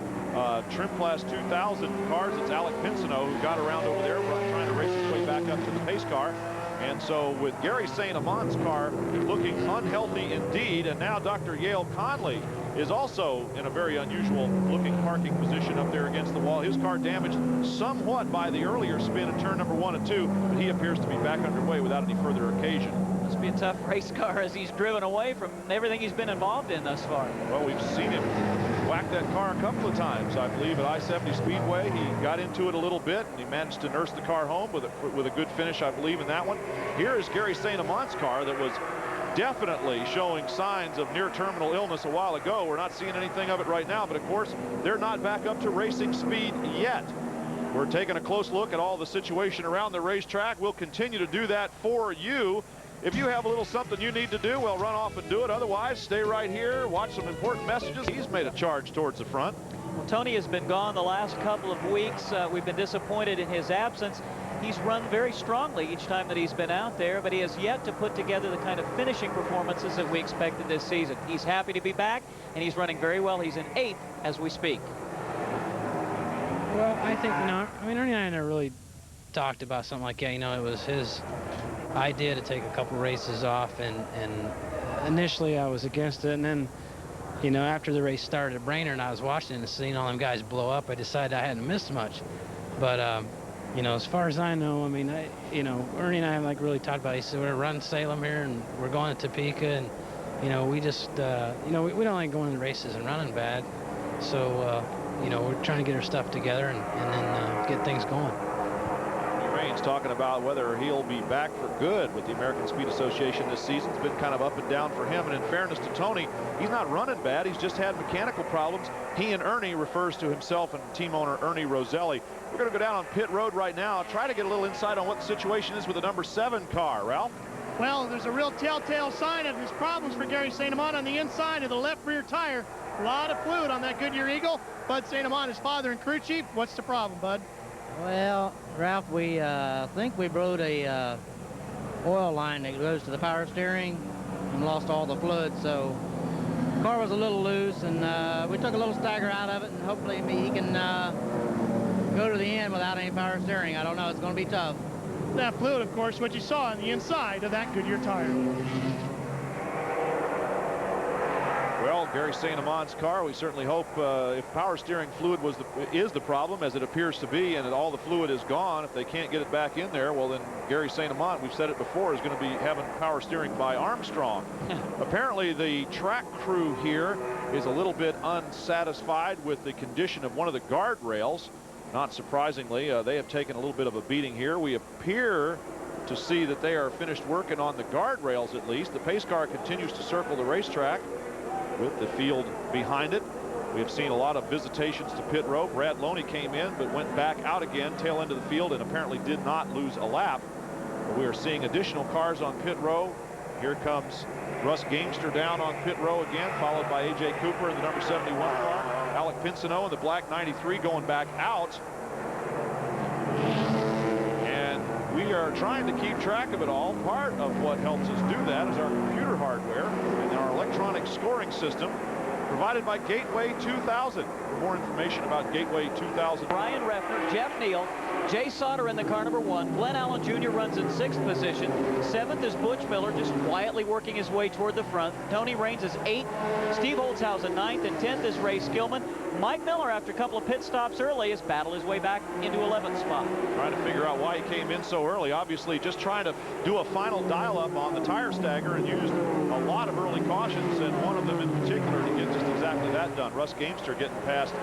Trim Class 2000 cars. It's Alec Pinsino who got around over there trying to race his way back up to the pace car. And so with Gary St. Amant's car looking unhealthy indeed, and now Dr. Yale Conley is also in a very unusual looking parking position up there against the wall. His car damaged somewhat by the earlier spin in turn number 1 and 2, but he appears to be back underway without any further occasion. Must be a tough race car as he's driven away from everything he's been involved in thus far. Well, we've seen him whack that car a couple of times, I believe, at I-70 Speedway. He got into it a little bit, and he managed to nurse the car home with a good finish, I believe, in that one. Here is Gary St. Amant's car that was definitely showing signs of near-terminal illness a while ago. We're not seeing anything of it right now, but of course, they're not back up to racing speed yet. We're taking a close look at all the situation around the racetrack. We'll continue to do that for you. If you have a little something you need to do, well, run off and do it. Otherwise, stay right here, watch some important messages. He's made a charge towards the front. Well, Tony has been gone the last couple of weeks. We've been disappointed in his absence. He's run very strongly each time that he's been out there, but he has yet to put together the kind of finishing performances that we expected this season. He's happy to be back, and he's running very well. He's in 8th as we speak. Well, I think, Ernie and I never really talked about something like that. It was his idea to take a couple races off, and initially I was against it, and then, after the race started at Brainerd and I was watching it and seeing all them guys blow up, I decided I hadn't missed much. But, as far as I know, Ernie and I haven't really talked about it. He said, we're running Salem here, and we're going to Topeka, and we just, we don't like going to races and running bad. So, we're trying to get our stuff together and then get things going. Shane's talking about whether he'll be back for good with the American Speed Association this season. It's been kind of up and down for him. And in fairness to Tony, he's not running bad. He's just had mechanical problems. He and Ernie refers to himself and team owner Ernie Roselli. We're going to go down on pit road right now, try to get a little insight on what the situation is with the number 7 car. Ralph? Well, there's a real telltale sign of his problems for Gary St. Amant on the inside of the left rear tire. A lot of fluid on that Goodyear Eagle. Bud St. Amant, his father and crew chief. What's the problem, Bud? Well, Ralph, we think we broke a oil line that goes to the power steering and lost all the fluid, so the car was a little loose, and we took a little stagger out of it, and hopefully he can go to the end without any power steering. I don't know. It's going to be tough. That fluid, of course, what you saw on the inside of that Goodyear tire. Well, Gary St. Amant's car, we certainly hope if power steering fluid is the problem, as it appears to be, and that all the fluid is gone, if they can't get it back in there, well, then Gary St. Amant, we've said it before, is going to be having power steering by Armstrong. Apparently, the track crew here is a little bit unsatisfied with the condition of one of the guardrails. Not surprisingly, they have taken a little bit of a beating here. We appear to see that they are finished working on the guardrails at least. The pace car continues to circle the racetrack with the field behind it. We have seen a lot of visitations to pit road. Brad Loney came in but went back out again, tail end of the field, and apparently did not lose a lap. But we are seeing additional cars on pit row. Here comes Russ Gamester down on pit row again, followed by A.J. Cooper in the number 71 car. Alec Pinsino in the black 93 going back out. And we are trying to keep track of it all. Part of what helps us do that is our computer hardware and our electronic scoring system provided by Gateway 2000. For more information about Gateway 2000. Brian Reffner, Jeff Neal, Jay Sauter in the car number 1. Glenn Allen Jr. runs in 6th position. 7th is Butch Miller, just quietly working his way toward the front. Tony Raines is 8th. Steve Holtzhausen 9th, and 10th is Ray Skillman. Mike Miller, after a couple of pit stops early, has battled his way back into 11th spot. Trying to figure out why he came in so early. Obviously, just trying to do a final dial-up on the tire stagger and used a lot of early cautions, and one of them in particular to get just exactly that done. Russ Gamester getting passed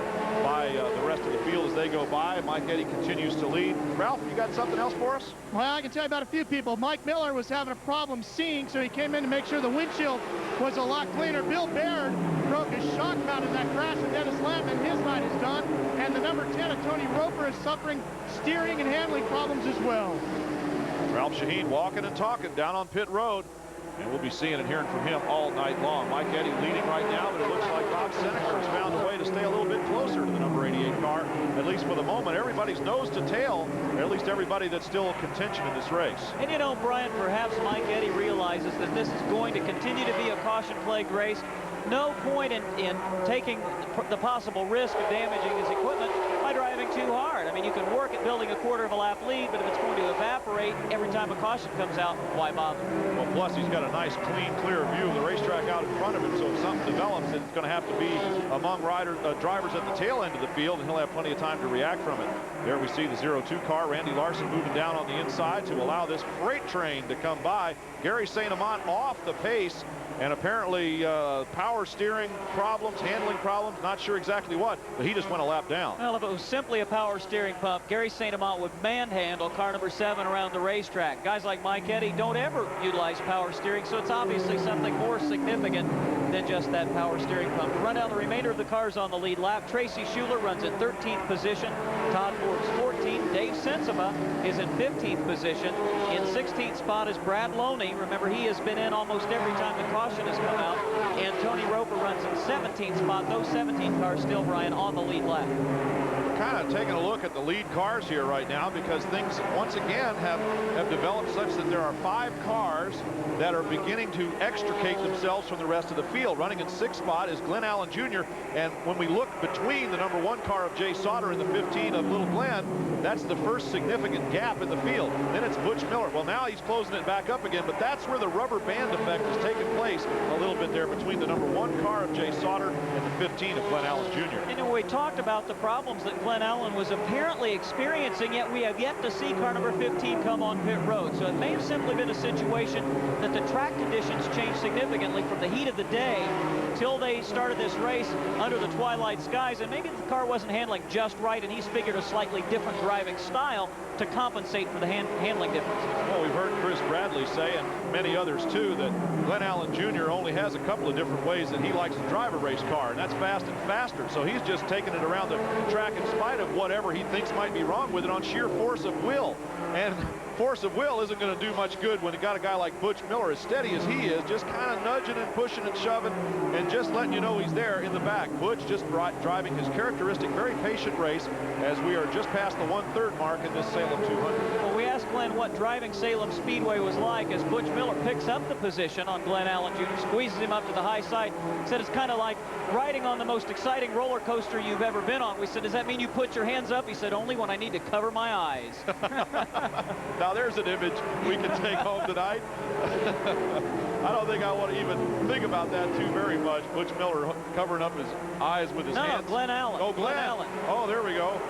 by the rest of the field as they go by. Mike Eddy continues to lead. Ralph, you got something else for us? Well, I can tell you about a few people. Mike Miller was having a problem seeing, so he came in to make sure the windshield was a lot cleaner. Bill Baird broke his shock mount in that crash, and Dennis Lampman, his night is done. And the number 10 of Tony Roper is suffering steering and handling problems as well. Ralph Shaheen walking and talking down on pit road. And we'll be seeing and hearing from him all night long. Mike Eddy leading right now, but it looks like Bob Seneca has found a way to stay a little bit closer to the number 88 car, at least for the moment. Everybody's nose to tail, or at least everybody that's still in contention in this race. And you know, Brian, perhaps Mike Eddy realizes that this is going to continue to be a caution-plagued race. No point in taking the possible risk of damaging his equipment by driving too hard. I mean, you can work at building a quarter of a lap lead, but if it's going to evaporate every time a caution comes out, why bother? Well, plus he's got a nice, clean, clear view of the racetrack out in front of him, so if something develops, it's going to have to be among drivers at the tail end of the field, and he'll have plenty of time to react from it. There we see the 02 car, Randy Larson moving down on the inside to allow this freight train to come by. Gary St. Amant off the pace, and apparently power steering problems, handling problems, not sure exactly what, but he just went a lap down. Well, if it was simply a power steering pump, Gary St. Amant would manhandle car number 7 around the racetrack. Guys like Mike Eddy don't ever utilize power steering, so it's obviously something more significant than just that power steering pump. To run down the remainder of the cars on the lead lap, Tracy Schuler runs in 13th position. Todd Forbes 14th. Dave Sensema is in 15th position. In 16th spot is Brad Loney. Remember, he has been in almost every time the caution has come out. And Tony Roper runs in 17th spot. Those 17 cars still, Brian, on the lead lap. Kind of taking a look at the lead cars here right now, because things once again have developed such that there are 5 cars that are beginning to extricate themselves from the rest of the field. Running in 6th spot is Glenn Allen Jr. And when we look between the number 1 car of Jay Sauter and the 15 of Little Glenn, that's the first significant gap in the field. Then it's Butch Miller. Well, now he's closing it back up again, but that's where the rubber band effect has taken place a little bit there between the number 1 car of Jay Sauter and the 15 of Glenn Allen Jr. And we talked about the problems that Glenn Allen was apparently experiencing, yet we have yet to see car number 15 come on pit road. So it may have simply been a situation that the track conditions changed significantly from the heat of the day until they started this race under the twilight skies, and maybe the car wasn't handling just right, and he's figured a slightly different driving style to compensate for the handling differences. Well, we've heard Chris Bradley say, and many others too, that Glenn Allen Jr. only has a couple of different ways that he likes to drive a race car, and that's fast and faster. So he's just taking it around the track in spite of whatever he thinks might be wrong with it on sheer force of will. And force of will isn't going to do much good when you got a guy like Butch Miller, as steady as he is, just kind of nudging and pushing and shoving and just letting you know he's there in the back. Butch just driving his characteristic, very patient race as we are just past the 1/3 mark in this Salem 200. Well, we asked Glenn what driving Salem Speedway was like as Butch Miller picks up the position on Glenn Allen Jr., squeezes him up to the high side, said it's kind of like riding on the most exciting roller coaster you've ever been on. We said, does that mean you put your hands up? He said, only when I need to cover my eyes. Now there's an image we can take home tonight. I don't think I want to even think about that too very much. Butch Miller covering up his eyes with his hands. No, Glenn Allen. Oh, Glenn Allen. Oh, there we go.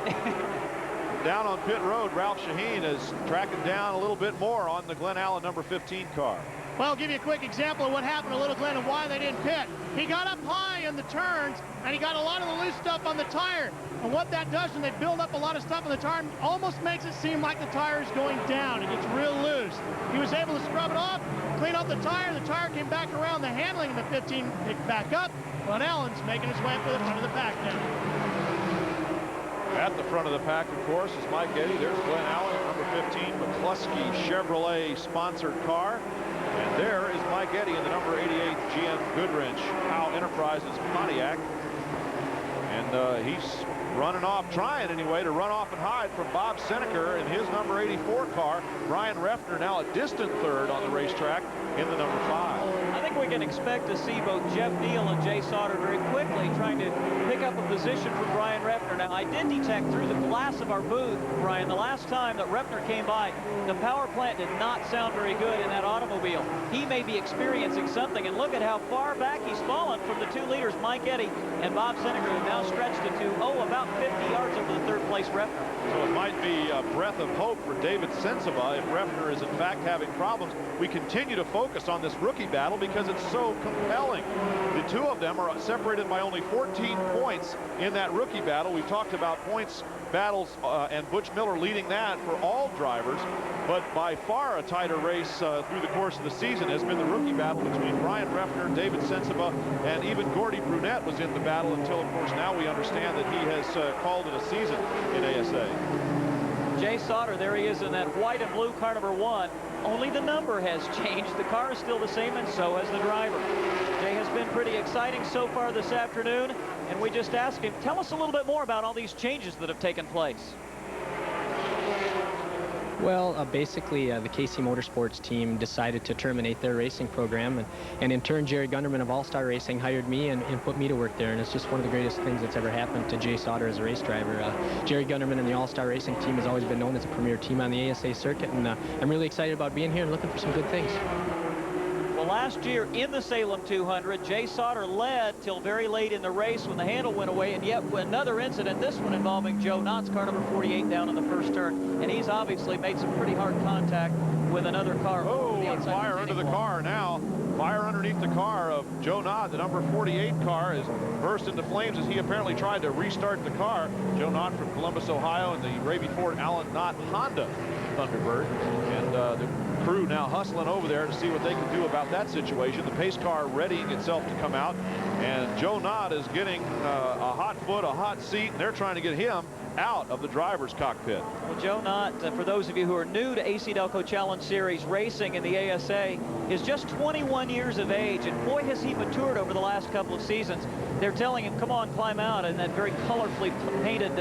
Down on pit road, Ralph Shaheen is tracking down a little bit more on the Glenn Allen number 15 car. Well, I'll give you a quick example of what happened to Little Glenn and why they didn't pit. He got up high in the turns, and he got a lot of the loose stuff on the tire. And what that does when they build up a lot of stuff on the tire, almost makes it seem like the tire is going down. It gets real loose. He was able to scrub it off, clean up the tire came back around, the handling in the 15 picked back up. Glenn Allen's making his way up to the front of the pack now. At the front of the pack, of course, is Mike Eddy. There's Glenn Allen, number 15, McCluskey Chevrolet sponsored car. And there is Mike Eddy in the number 88 GM Goodwrench Howe Enterprises Pontiac. And he's running off, trying anyway, to run off and hide from Bob Seneker in his number 84 car. Brian Reffner now a distant third on the racetrack in the number 5. I think we can expect to see both Jeff Neal and Jay Sauter very quickly trying to pick up a position from Brian Reffner. Now, I did detect through the glass of our booth, Brian, the last time that Reffner came by, the power plant did not sound very good in that automobile. He may be experiencing something, and look at how far back he's fallen from the 2 leaders, Mike Eddy and Bob Seneker, who now stretched it to, about 50 yards over the 3rd place Reffner. So it might be a breath of hope for David Sensiba if Reffner is in fact having problems. We continue to focus on this rookie battle because it's so compelling. The 2 of them are separated by only 14 points in that rookie battle. We talked about points battles and Butch Miller leading that for all drivers, but by far a tighter race through the course of the season has been the rookie battle between Brian Reffner, David Sensiba, and even Gordy Brunette was in the battle until, of course, now we understand that he has called it a season in ASA. Jay Sauter, there he is in that white and blue car number 1. Only the number has changed. The car is still the same, and so has the driver. Jay has been pretty exciting so far this afternoon, and we just asked him, tell us a little bit more about all these changes that have taken place. Well, basically, the KC Motorsports team decided to terminate their racing program, and in turn, Jerry Gunderman of All-Star Racing hired me and put me to work there, and it's just one of the greatest things that's ever happened to Jay Sauter as a race driver. Jerry Gunderman and the All-Star Racing team has always been known as a premier team on the ASA circuit, and I'm really excited about being here and looking for some good things. Well, last year in the Salem 200, Jay Sauter led till very late in the race when the handle went away, and yet another incident, this one involving Joe Knott's car number 48 down in the first turn, and he's obviously made some pretty hard contact with another car. Oh, and fire under the car now. Fire underneath the car of Joe Knott. The number 48 car is burst into flames as he apparently tried to restart the car. Joe Knott from Columbus, Ohio, and the Raby Ford Allen Knott Honda Thunderbird. And the crew now hustling over there to see what they can do about that situation. The pace car readying itself to come out, and Joe Knott is getting a hot foot, a hot seat, and they're trying to get him out of the driver's cockpit. Well, Joe Knott, for those of you who are new to AC-Delco Challenge Series racing in the ASA, is just 21 years of age, and boy has he matured over the last couple of seasons. They're telling him, come on, climb out, in that very colorfully painted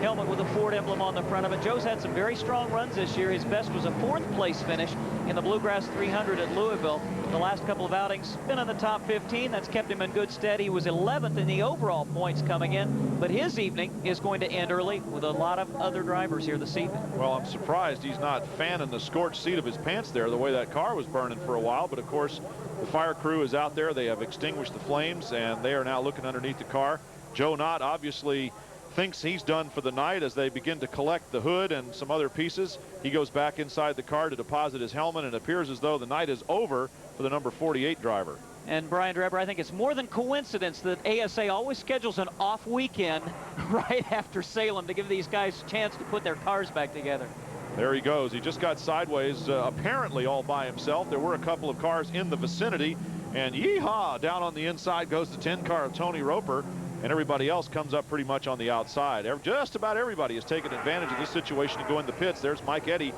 helmet with a Ford emblem on the front of it. Joe's had some very strong runs this year. His best was a 4th place finish in the Bluegrass 300 at Louisville. The last couple of outings, been in the top 15. That's kept him in good stead. He was 11th in the overall points coming in, but his evening is going to end early with a lot of other drivers here this evening. Well, I'm surprised he's not fanning the scorched seat of his pants there, the way that car was burning for a while. But of course, the fire crew is out there. They have extinguished the flames, and they are now looking underneath the car. Joe Knott obviously thinks he's done for the night as they begin to collect the hood and some other pieces. He goes back inside the car to deposit his helmet, and it appears as though the night is over for the number 48 driver. And Brian Drebber, I think it's more than coincidence that ASA always schedules an off weekend right after Salem to give these guys a chance to put their cars back together. There he goes. He just got sideways, apparently all by himself. There were a couple of cars in the vicinity, and yeehaw, down on the inside goes the 10 car of Tony Roper, and everybody else comes up pretty much on the outside. Just about everybody has taken advantage of this situation to go in the pits. There's Mike Eddy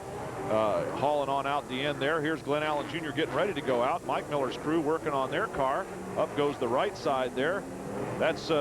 hauling on out the end there. Here's Glenn Allen Jr. getting ready to go out. Mike Miller's crew working on their car. Up goes the right side there. That's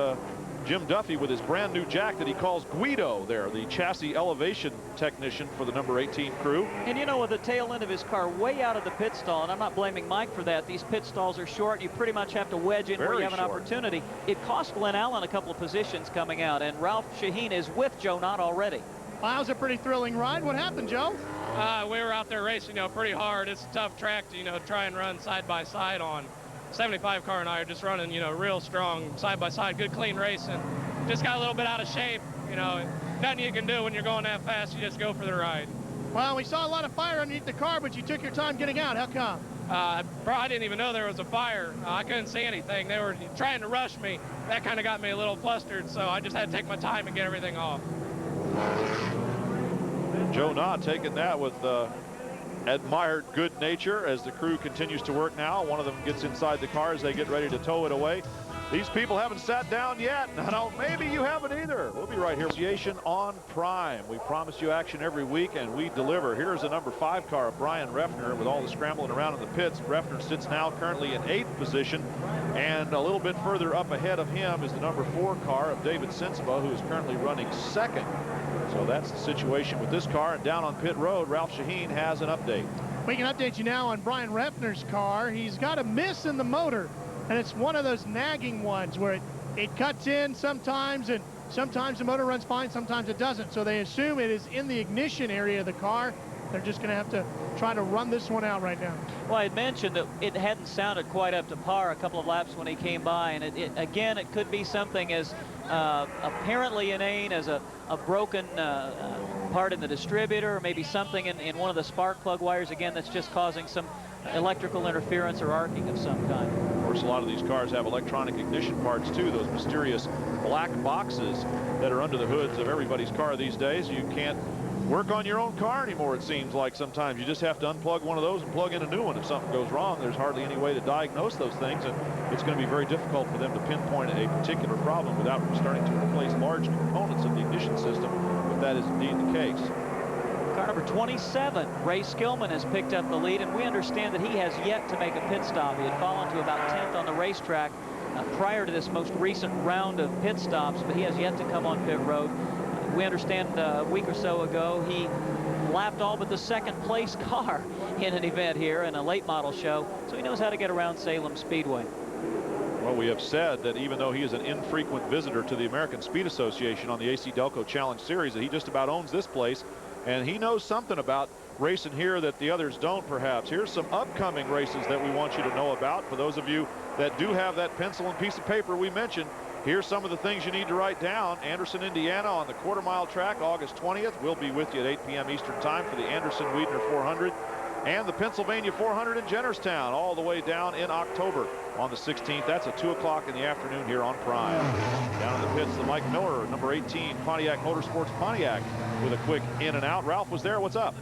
Jim Duffy with his brand new jack that he calls Guido there, the chassis elevation technician for the number 18 crew. And you know, with the tail end of his car way out of the pit stall, and I'm not blaming Mike for that, these pit stalls are short. You pretty much have to wedge in where you have an opportunity. It cost Glenn Allen a couple of positions coming out, and Ralph Shaheen is with Joe Knott already. Wow, that was a pretty thrilling ride. What happened, Joe? We were out there racing, pretty hard. It's a tough track to, try and run side by side on. 75 car and I are just running, real strong side by side, good clean racing. Just got a little bit out of shape, nothing you can do when you're going that fast. You just go for the ride. Well, we saw a lot of fire underneath the car, but you took your time getting out. How come? I didn't even know there was a fire. I couldn't see anything. They were trying to rush me. That kind of got me a little flustered, so I just had to take my time and get everything off. Joe Knott taking that with admired good nature as the crew continues to work now. One of them gets inside the car as they get ready to tow it away. These people haven't sat down yet. No, maybe you haven't either. We'll be right here. Association on Prime. We promise you action every week, and we deliver. Here's the number 5 car of Brian Refner with all the scrambling around in the pits. Refner sits now currently in 8th position, and a little bit further up ahead of him is the number 4 car of David Sensiba, who is currently running 2nd. So that's the situation with this car. And down on pit road, Ralph Shaheen has an update. We can update you now on Brian Refner's car. He's got a miss in the motor, and it's one of those nagging ones where it cuts in sometimes, and sometimes the motor runs fine, sometimes it doesn't. So they assume it is in the ignition area of the car. They're just going to have to try to run this one out right now. Well, I had mentioned that it hadn't sounded quite up to par a couple of laps when he came by, and again, it could be something as apparently inane as a broken part in the distributor, or maybe something in one of the spark plug wires, again, that's just causing some electrical interference or arcing of some kind. Of course, a lot of these cars have electronic ignition parts too, those mysterious black boxes that are under the hoods of everybody's car these days. You can't work on your own car anymore, it seems like. Sometimes you just have to unplug one of those and plug in a new one. If something goes wrong, there's hardly any way to diagnose those things, and it's going to be very difficult for them to pinpoint a particular problem without starting to replace large components of the ignition system, if that is indeed the case. Car number 27, Ray Skillman, has picked up the lead, and we understand that he has yet to make a pit stop. He had fallen to about 10th on the racetrack prior to this most recent round of pit stops, but he has yet to come on pit road. We understand a week or so ago he lapped all but the 2nd place car in an event here in a late model show, so he knows how to get around Salem Speedway. Well, we have said that even though he is an infrequent visitor to the American Speed Association on the AC-Delco Challenge Series, that he just about owns this place, and he knows something about racing here that the others don't, perhaps. Here's some upcoming races that we want you to know about. For those of you that do have that pencil and piece of paper we mentioned, here's some of the things you need to write down. Anderson, Indiana on the quarter-mile track, August 20th. We'll be with you at 8 p.m. Eastern Time for the Anderson-Wiedner 400 and the Pennsylvania 400 in Jennerstown all the way down in October on the 16th. That's at 2 o'clock in the afternoon here on Prime. Down in the pits, the Mike Miller, number 18, Pontiac Motorsports Pontiac, with a quick in and out. Ralph was there. What's up?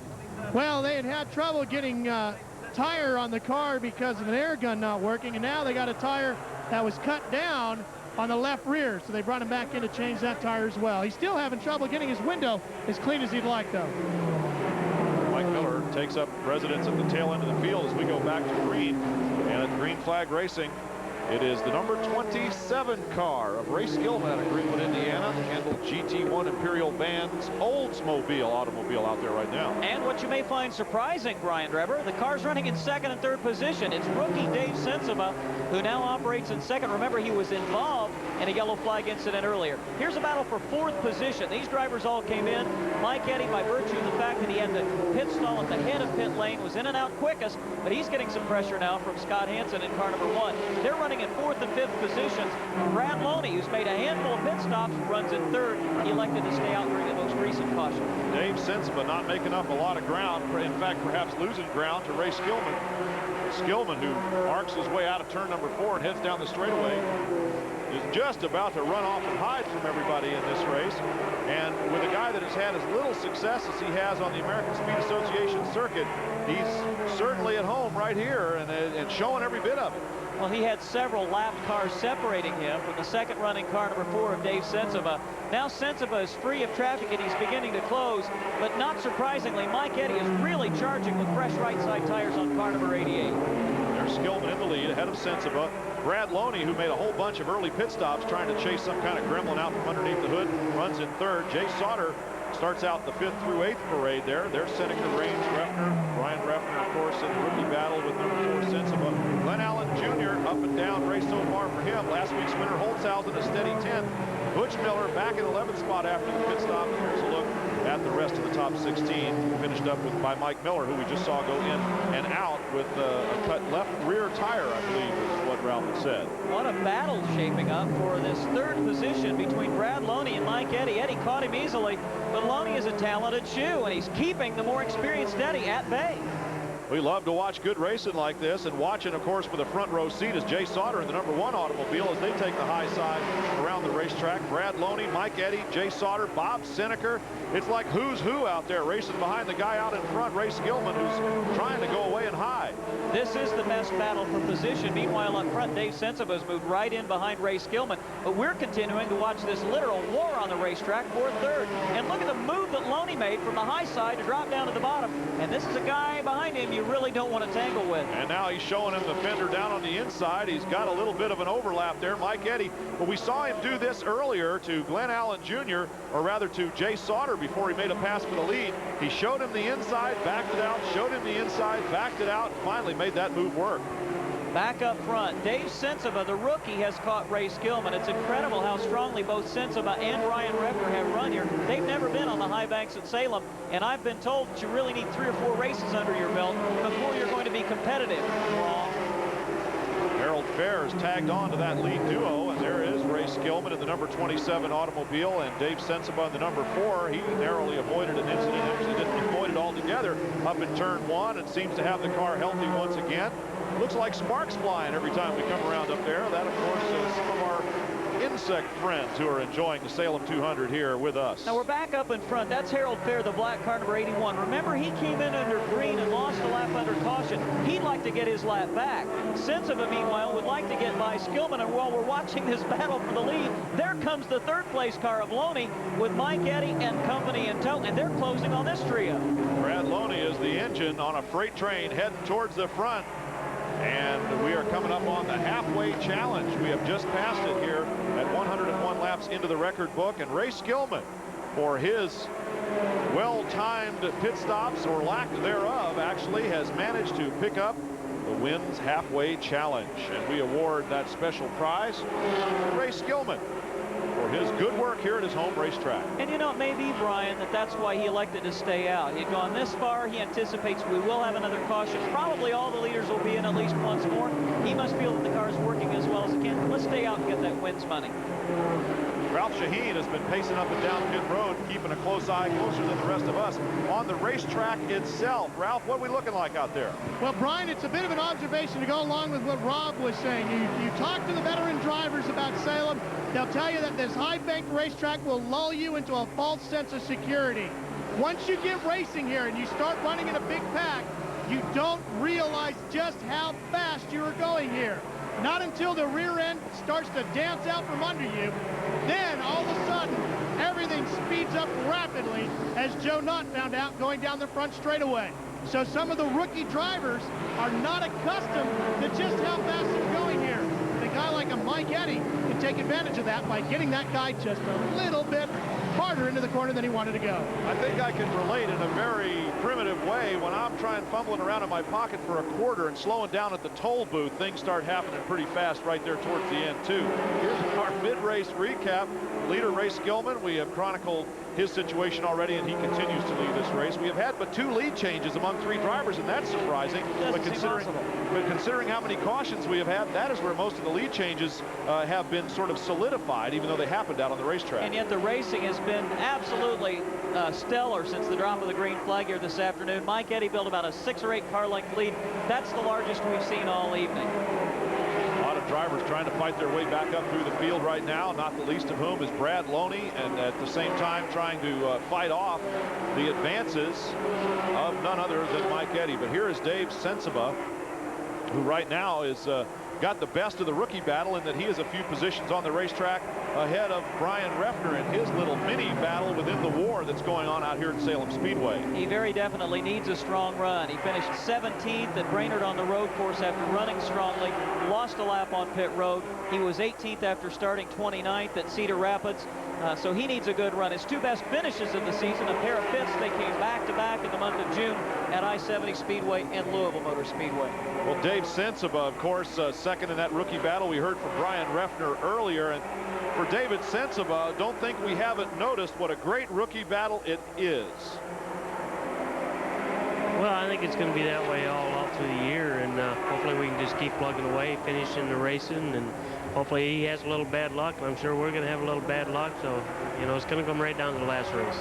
Well, they had trouble getting tire on the car because of an air gun not working, and now they got a tire that was cut down on the left rear, so they brought him back in to change that tire as well. He's still having trouble getting his window as clean as he'd like, though. Mike Miller takes up residence at the tail end of the field as we go back to green. And at Green Flag Racing, it is the number 27 car of Ray Skillman at Greenwood, Indiana, the Kendall GT1 Imperial Band's Oldsmobile automobile out there right now. And what you may find surprising, Brian Drebber, the car's running in 2nd and 3rd position. It's rookie Dave Sensiba, who now operates in 2nd. Remember, he was involved and a yellow flag incident earlier. Here's a battle for 4th position. These drivers all came in. Mike Eddy, by virtue of the fact that he had the pit stall at the head of pit lane, was in and out quickest, but he's getting some pressure now from Scott Hansen in car number 1. They're running in 4th and 5th positions. Brad Loney, who's made a handful of pit stops, runs in 3rd. He elected to stay out during the most recent caution. Dave Sensiba not making up a lot of ground, in fact, perhaps losing ground to Ray Skillman. Skillman, who arcs his way out of turn number 4 and heads down the straightaway, is just about to run off and hide from everybody in this race. And with a guy that has had as little success as he has on the American Speed Association circuit, he's certainly at home right here and showing every bit of it. Well, he had several lapped cars separating him from the second running car number 4 of Dave Sensiba. Now Sensiba is free of traffic and he's beginning to close, but not surprisingly, Mike Eddy is really charging with fresh right side tires on car number 88. There's Skillman in the lead ahead of Sensiba. Brad Loney, who made a whole bunch of early pit stops trying to chase some kind of gremlin out from underneath the hood, runs in 3rd. Jay Sauter starts out the 5th through 8th parade there. They're setting the range. Brian Reffner, of course, in the rookie battle with number 4 Sensiba. Glenn Allen Jr. up and down race so far for him. Last week's winner Holtzhausen a steady 10th. Butch Miller back in 11th spot after the pit stop. Here's a look at the rest of the top 16, finished up by Mike Miller, who we just saw go in and out with a cut left rear tire, I believe is what Ralph had said. What a battle shaping up for this 3rd position between Brad Loney and Mike Eddy. Eddy caught him easily, but Loney is a talented shoe, and he's keeping the more experienced Eddy at bay. We love to watch good racing like this, and watching, of course, for the front row seat is Jay Sauter in the number 1 automobile as they take the high side around the racetrack. Brad Loney, Mike Eddy, Jay Sauter, Bob Seneker. It's like who's who out there racing behind the guy out in front, Ray Skillman, who's trying to go away and hide. This is the best battle for position. Meanwhile, up front, Dave Sensiba has moved right in behind Ray Skillman. But we're continuing to watch this literal war on the racetrack for 3rd. And look at the move that Loney made from the high side to drop down to the bottom. And this is a guy behind him you really don't want to tangle with. And now he's showing him the fender down on the inside. He's got a little bit of an overlap there, Mike Eddy. But we saw him do this earlier to Glenn Allen Jr., or rather to Jay Sauter before he made a pass for the lead. He showed him the inside, backed it out, showed him the inside, backed it out, and finally made that move work. Back up front, Dave Sensiba, the rookie, has caught Ray Skillman. It's incredible how strongly both Sensiba and Ryan Reffner have run here. They've never been on the high banks at Salem, and I've been told that you really need 3 or 4 races under your belt before you're going to be competitive. Wrong. Harold Fair is tagged on to that lead duo, and there is Ray Skillman in the number 27 automobile and Dave Sensiba in the number 4. He narrowly avoided an incident, actually didn't avoid it altogether up in turn 1, and seems to have the car healthy once again. Looks like sparks flying every time we come around up there. That, of course, is some of our insect friends who are enjoying the Salem 200 here with us. Now we're back up in front. That's Harold Fair, the black car number 81. Remember, he came in under green and lost a lap under caution. He'd like to get his lap back. Sensiba, meanwhile, would like to get by Skillman, and while we're watching this battle for the lead, there comes the 3rd place car of Loney with Mike Eddy and company in tow, and they're closing on this trio. Brad Loney is the engine on a freight train heading towards the front. And we are coming up on the halfway challenge. We have just passed it here at 101 laps into the record book. And Ray Skillman, for his well-timed pit stops or lack thereof, actually has managed to pick up the Wins Halfway Challenge. And we award that special prize to Ray Skillman for his good work here at his home racetrack. And you know, it may be, Brian, that's why he elected to stay out. He'd gone this far. He anticipates we will have another caution. Probably all the leaders will be in at least once more. He must feel that the car is working as well as it can. Let's stay out and get that wins money. Ralph Shaheen has been pacing up and down pit road, keeping a close eye, closer than the rest of us, on the racetrack itself. Ralph, what are we looking like out there? Well, Brian, it's a bit of an observation to go along with what Rob was saying. You talk to the veteran drivers about Salem, they'll tell you that this high-banked racetrack will lull you into a false sense of security. Once you get racing here and you start running in a big pack, you don't realize just how fast you are going here. Not until the rear end starts to dance out from under you, then all of a sudden everything speeds up rapidly, as Joe Knott found out going down the front straightaway. So some of the rookie drivers are not accustomed to just how fast they're going here. And a guy like a Mike Eddy can to take advantage of that by getting that guy just a little bit harder into the corner than he wanted to go. I think I can relate in a very primitive way. When I'm trying fumbling around in my pocket for a quarter and slowing down at the toll booth, things start happening pretty fast right there towards the end too. Here's our mid-race recap. Leader Ray Skillman, we have chronicled his situation already, and he continues to lead this race. We have had but 2 lead changes among 3 drivers, and that's surprising. But considering how many cautions we have had, that is where most of the lead changes have been sort of solidified, even though they happened out on the racetrack. And yet the racing has been absolutely stellar since the drop of the green flag here this afternoon. Mike Eddy built about a 6 or 8 car length lead. That's the largest we've seen all evening. A lot of drivers trying to fight their way back up through the field right now, not the least of whom is Brad Loney, and at the same time trying to fight off the advances of none other than Mike Eddy. But here is Dave Sensiba, who right now is got the best of the rookie battle in that he is a few positions on the racetrack ahead of Brian Refner in his little mini battle within the war that's going on out here at Salem Speedway. He very definitely needs a strong run. He finished 17th at Brainerd on the road course after running strongly, lost a lap on pit road. He was 18th after starting 29th at Cedar Rapids. So he needs a good run. His 2 best finishes of the season, a pair of 5ths. They came back-to-back in the month of June at I-70 Speedway and Louisville Motor Speedway. Well, Dave Sensiba, of course, second in that rookie battle. We heard from Brian Refner earlier. And for David Sensiba, don't think we haven't noticed what a great rookie battle it is. Well, I think it's going to be that way all through the year, and hopefully we can just keep plugging away, finishing the racing, and hopefully he has a little bad luck, and I'm sure we're going to have a little bad luck, so, you know, it's going to come right down to the last race.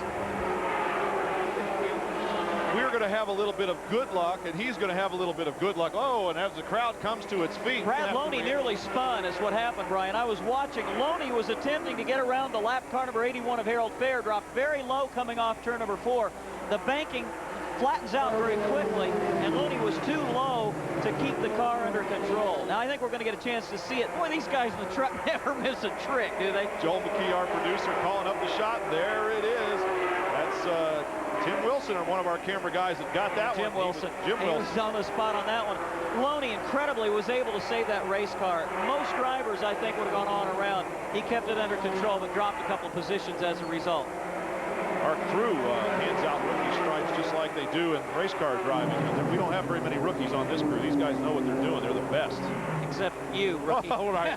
We're going to have a little bit of good luck, and he's going to have a little bit of good luck. Oh, and as the crowd comes to its feet. Brad Loney nearly spun is what happened, Brian. I was watching. Loney was attempting to get around the lap car number 81 of Harold Fair, dropped very low coming off turn number 4. The banking flattens out very quickly, and Loney was too low to keep the car under control. Now, I think we're going to get a chance to see it. Boy, these guys in the truck never miss a trick, do they? Joel McKee, our producer, calling up the shot. There it is. That's Tim Wilson, one of our camera guys that got that Jim one. Wilson. Jim Wilson. He was on the spot on that one. Loney incredibly was able to save that race car. Most drivers, I think, would have gone on around. He kept it under control, but dropped a couple positions as a result. Our crew hands out rookie stripes just like they do in race car driving. We don't have very many rookies on this crew. These guys know what they're doing. They're the best. Except you, rookie. All right.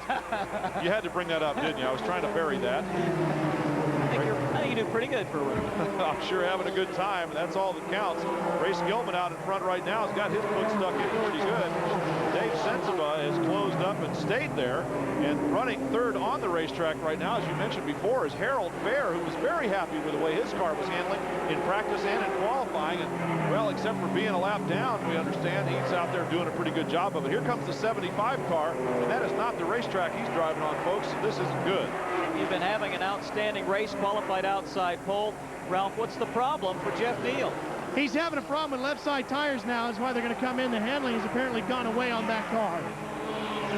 You had to bring that up, didn't you? I was trying to bury that. I think you do pretty good for a rookie. I'm sure having a good time, and that's all that counts. Ray Skillman out in front right now has got his foot stuck in pretty good. Dave Sensiba has closed up and stayed there, and running third on the racetrack right now, as you mentioned before, is Harold Fair, who was very happy with the way his car was handling in practice and in qualifying. And, well, except for being a lap down, we understand he's out there doing a pretty good job of it. Here comes the 75 car, and that is not the racetrack he's driving on, folks, so this isn't good. You've been having an outstanding race, qualified outside pole. Ralph, what's the problem for Jeff Neal? He's having a problem with left side tires now. That's why they're going to come in. The handling has apparently gone away on that car.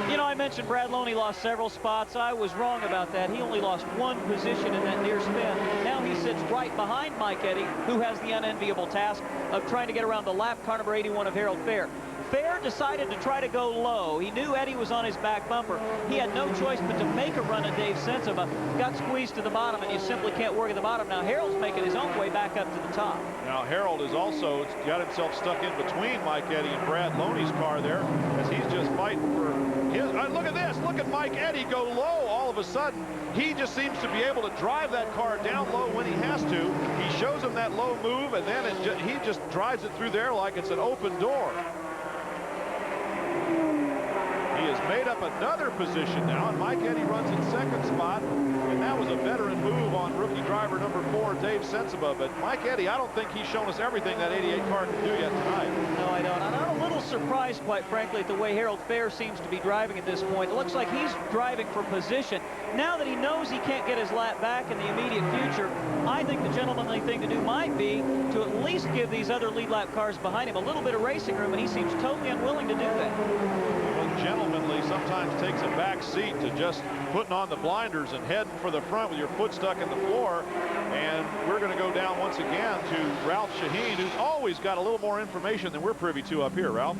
You know, I mentioned Brad Loney lost several spots. I was wrong about that. He only lost 1 position in that near spin. Now he sits right behind Mike Eddy, who has the unenviable task of trying to get around the lap car number 81 of Harold Fair. Fair decided to try to go low. He knew Eddy was on his back bumper. He had no choice but to make a run at Dave Sensiba. Got squeezed to the bottom, and you simply can't work at the bottom. Now Harold's making his own way back up to the top. Now Harold has also got himself stuck in between Mike Eddy and Brad Loney's car there, as he's just fighting for his. Look at this. Look at Mike Eddy go low all of a sudden. He just seems to be able to drive that car down low when he has to. He shows him that low move, and then he just drives it through there like it's an open door. He has made up another position now, and Mike Eddy runs in second spot, and that was a veteran move on rookie driver number 4, Dave Sensiba. But Mike Eddy, I don't think he's shown us everything that 88 car can do yet tonight. No, I don't. I'm a little surprised, quite frankly, at the way Harold Fair seems to be driving at this point. It looks like he's driving for position. Now that he knows he can't get his lap back in the immediate future, I think the gentlemanly thing to do might be to at least give these other lead lap cars behind him a little bit of racing room, and he seems totally unwilling to do that. Gentlemanly sometimes takes a back seat to just putting on the blinders and heading for the front with your foot stuck in the floor. And we're going to go down once again to Ralph Shaheen, who's always got a little more information than we're privy to up here. Ralph?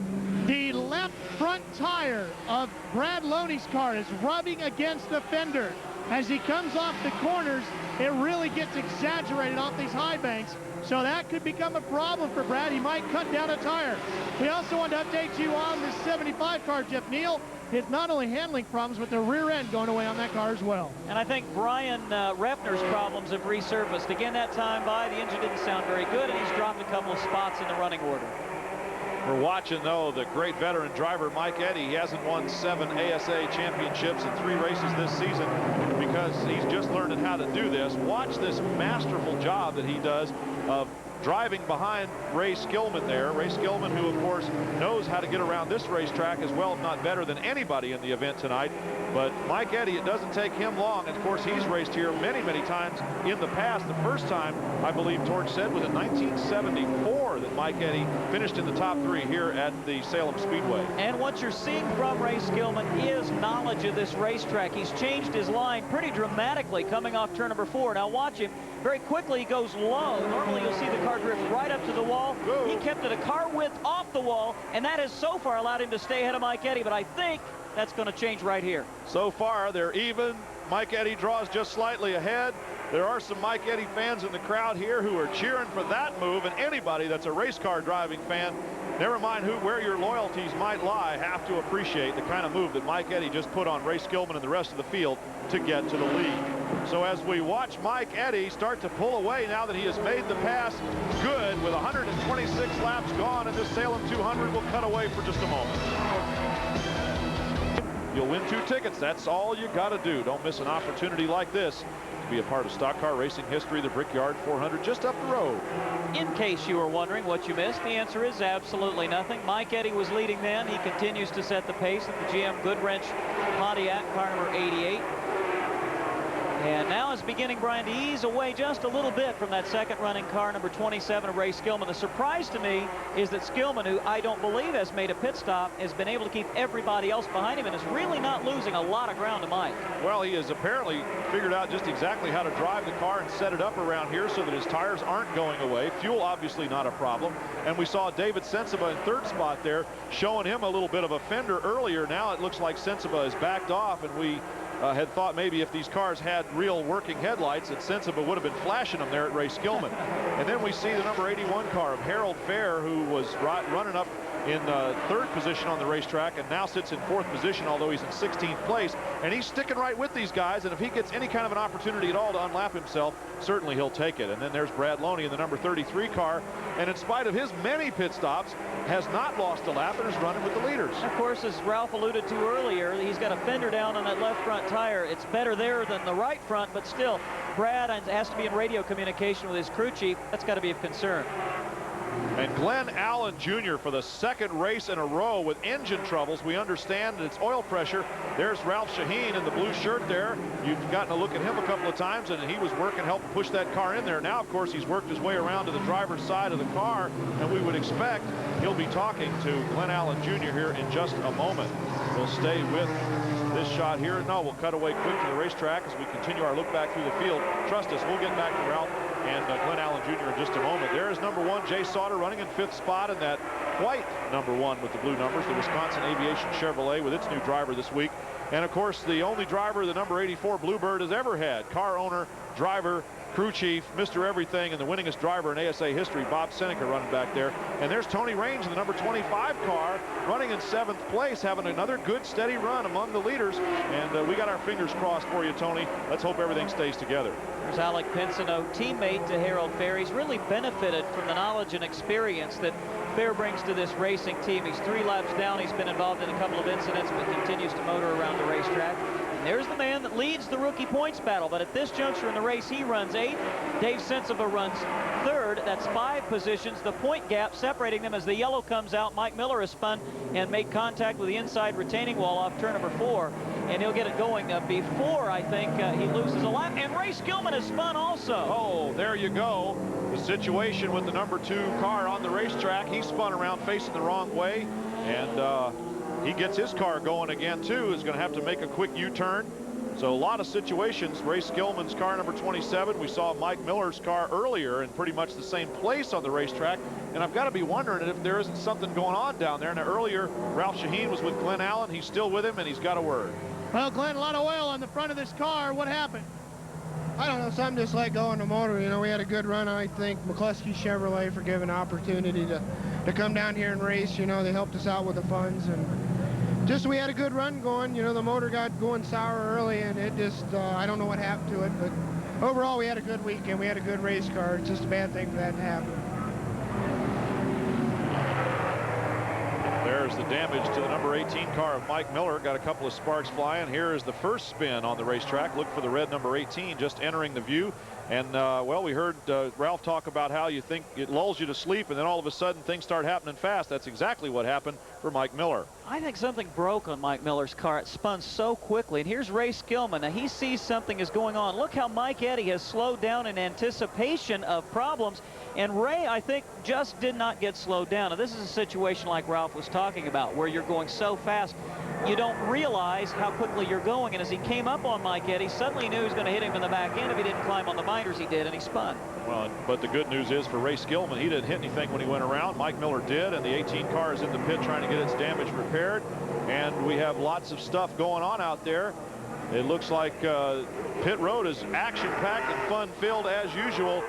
The left front tire of Brad Loney's car is rubbing against the fender. As he comes off the corners, it really gets exaggerated off these high banks. So that could become a problem for Brad. He might cut down a tire. We also want to update you on the 75 car, Jeff Neal. It's not only handling problems, but the rear end going away on that car as well. And I think Brian Refner's problems have resurfaced. Again, that time by, the engine didn't sound very good, and he's dropped a couple of spots in the running order. We're watching, though, the great veteran driver Mike Eddy. He hasn't won 7 ASA championships in 3 races this season because he's just learning how to do this. Watch this masterful job that he does of driving behind Ray Skillman there. Ray Skillman, who, of course, knows how to get around this racetrack as well, if not better than anybody in the event tonight. But Mike Eddy, it doesn't take him long. And of course, he's raced here many, many times in the past. The first time, I believe Torch said, was in 1974 that Mike Eddy finished in the top 3 here at the Salem Speedway. And what you're seeing from Ray Skillman is knowledge of this racetrack. He's changed his line pretty dramatically coming off turn number 4. Now watch him. Very quickly, he goes low. Normally, you'll see the car drift right up to the wall. He kept it a car width off the wall, and that has so far allowed him to stay ahead of Mike Eddy, but I think that's going to change right here. So far, they're even. Mike Eddy draws just slightly ahead. There are some Mike Eddy fans in the crowd here who are cheering for that move, and anybody that's a race car driving fan, never mind where your loyalties might lie, have to appreciate the kind of move that Mike Eddy just put on Ray Skillman and the rest of the field to get to the lead. So as we watch Mike Eddy start to pull away now that he has made the pass good with 126 laps gone, and this Salem 200 will cut away for just a moment. You'll win 2 tickets. That's all you got to do. Don't miss an opportunity like this to be a part of stock car racing history, the Brickyard 400 just up the road. In case you were wondering what you missed, the answer is absolutely nothing. Mike Eddy was leading then. He continues to set the pace at the GM Goodwrench Pontiac, car number 88. And now is beginning, Brian, to ease away just a little bit from that second running car, number 27 of Ray Skillman. The surprise to me is that Skillman, who I don't believe has made a pit stop, has been able to keep everybody else behind him and is really not losing a lot of ground to Mike. Well, he has apparently figured out just exactly how to drive the car and set it up around here so that his tires aren't going away. Fuel, obviously not a problem. And we saw David Sensiba in 3rd spot there, showing him a little bit of a fender earlier. Now it looks like Sensiba is backed off, and we had thought maybe if these cars had real working headlights that Sensiba would have been flashing them there at Ray Skillman. And then we see the number 81 car of Harold Fair, who was running up in 3rd position on the racetrack and now sits in 4th position, although he's in 16th place. And he's sticking right with these guys, and if he gets any kind of an opportunity at all to unlap himself, certainly he'll take it. And then there's Brad Loney in the number 33 car, and in spite of his many pit stops, has not lost a lap and is running with the leaders. Of course, as Ralph alluded to earlier, he's got a fender down on that left front tire. It's better there than the right front, but still, Brad has to be in radio communication with his crew chief. That's got to be of concern. And Glenn Allen Jr. for the 2nd race in a row with engine troubles. We understand that it's oil pressure. There's Ralph Shaheen in the blue shirt there. You've gotten a look at him a couple of times, and he was working, helping push that car in there. Now, of course, he's worked his way around to the driver's side of the car, and we would expect he'll be talking to Glenn Allen Jr. here in just a moment. We'll stay with this shot here. No, we'll cut away quick to the racetrack as we continue our look back through the field. Trust us, we'll get back to Ralph and Glenn Allen Jr. in just a moment. There is number 1, Jay Sauter, running in 5th spot in that white number 1 with the blue numbers, the Wisconsin Aviation Chevrolet, with its new driver this week. And, of course, the only driver the number 84 Bluebird has ever had, car owner, driver, crew chief, Mr. Everything, and the winningest driver in ASA history, Bob Seneca, running back there. And there's Tony Range in the number 25 car, running in 7th place, having another good, steady run among the leaders. And we got our fingers crossed for you, Tony. Let's hope everything stays together. There's Alec Pinsino, teammate to Harold Fair. He's really benefited from the knowledge and experience that Fair brings to this racing team. He's 3 laps down. He's been involved in a couple of incidents, but continues to motor around the racetrack. There's the man that leads the rookie points battle, but at this juncture in the race, he runs 8th. Dave Sensiba runs 3rd. That's 5 positions. The point gap separating them as the yellow comes out. Mike Miller has spun and made contact with the inside retaining wall off turn number 4, and he'll get it going before, I think, he loses a lap. And Ray Skillman has spun also. Oh, there you go. The situation with the number 2 car on the racetrack. He spun around facing the wrong way, and he gets his car going again, too. Is going to have to make a quick U-turn. So a lot of situations. Ray Skillman's car, number 27. We saw Mike Miller's car earlier in pretty much the same place on the racetrack. And I've got to be wondering if there isn't something going on down there. Now, earlier, Ralph Shaheen was with Glenn Allen. He's still with him, and he's got a word. Well, Glenn, a lot of oil on the front of this car. What happened? I don't know, something just let go on the motor. You know, we had a good run. I thank McCluskey Chevrolet for giving an opportunity to come down here and race. You know, they helped us out with the funds, and just we had a good run going. You know, the motor got going sour early, and it just, I don't know what happened to it, but overall we had a good weekend. We had a good race car. It's just a bad thing for that to happen. There's the damage to the number 18 car of Mike Miller. Got a couple of sparks flying. Here is the first spin on the racetrack. Look for the red number 18 just entering the view. And, well, we heard Ralph talk about how you think it lulls you to sleep, and then all of a sudden things start happening fast. That's exactly what happened for Mike Miller. I think something broke on Mike Miller's car. It spun so quickly. And here's Ray Skillman. Now, he sees something is going on. Look how Mike Eddy has slowed down in anticipation of problems. And Ray, I think, just did not get slowed down. Now, this is a situation like Ralph was talking about, where you're going so fast, you don't realize how quickly you're going. And as he came up on Mike Eddy, suddenly he knew he was going to hit him in the back end. If he didn't climb on the binders, he did, and he spun. Well, but the good news is for Ray Skillman, he didn't hit anything when he went around. Mike Miller did, and the 18 car is in the pit trying to get its damage repaired. And we have lots of stuff going on out there. It looks like pit road is action-packed and fun-filled as usual.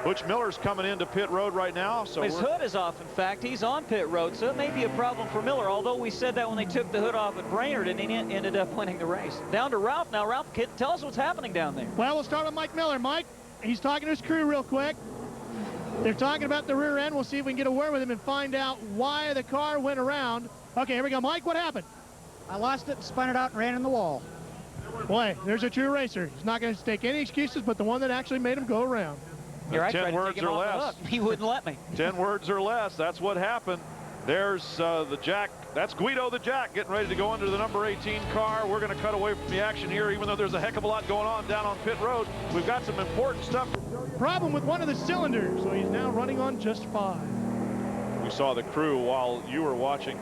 Butch Miller's coming into pit road right now. So his hood is off. In fact, he's on pit road, so it may be a problem for Miller, although we said that when they took the hood off at Brainerd, and he ended up winning the race. Down to Ralph now. Ralph, tell us what's happening down there. Well, we'll start with Mike Miller. Mike, he's talking to his crew real quick. They're talking about the rear end. We'll see if we can get a word with him and find out why the car went around. Okay, here we go. Mike, what happened? I lost it, spun it out, and ran in the wall. Boy, there's a true racer. He's not going to take any excuses, but the one that actually made him go around. You're right, 10 words or less. He wouldn't let me. 10 words or less. That's what happened. There's the Jack. That's Guido the Jack getting ready to go under the number 18 car. We're going to cut away from the action here, even though there's a heck of a lot going on down on pit road. We've got some important stuff. Problem with one of the cylinders, so he's now running on just 5. We saw the crew while you were watching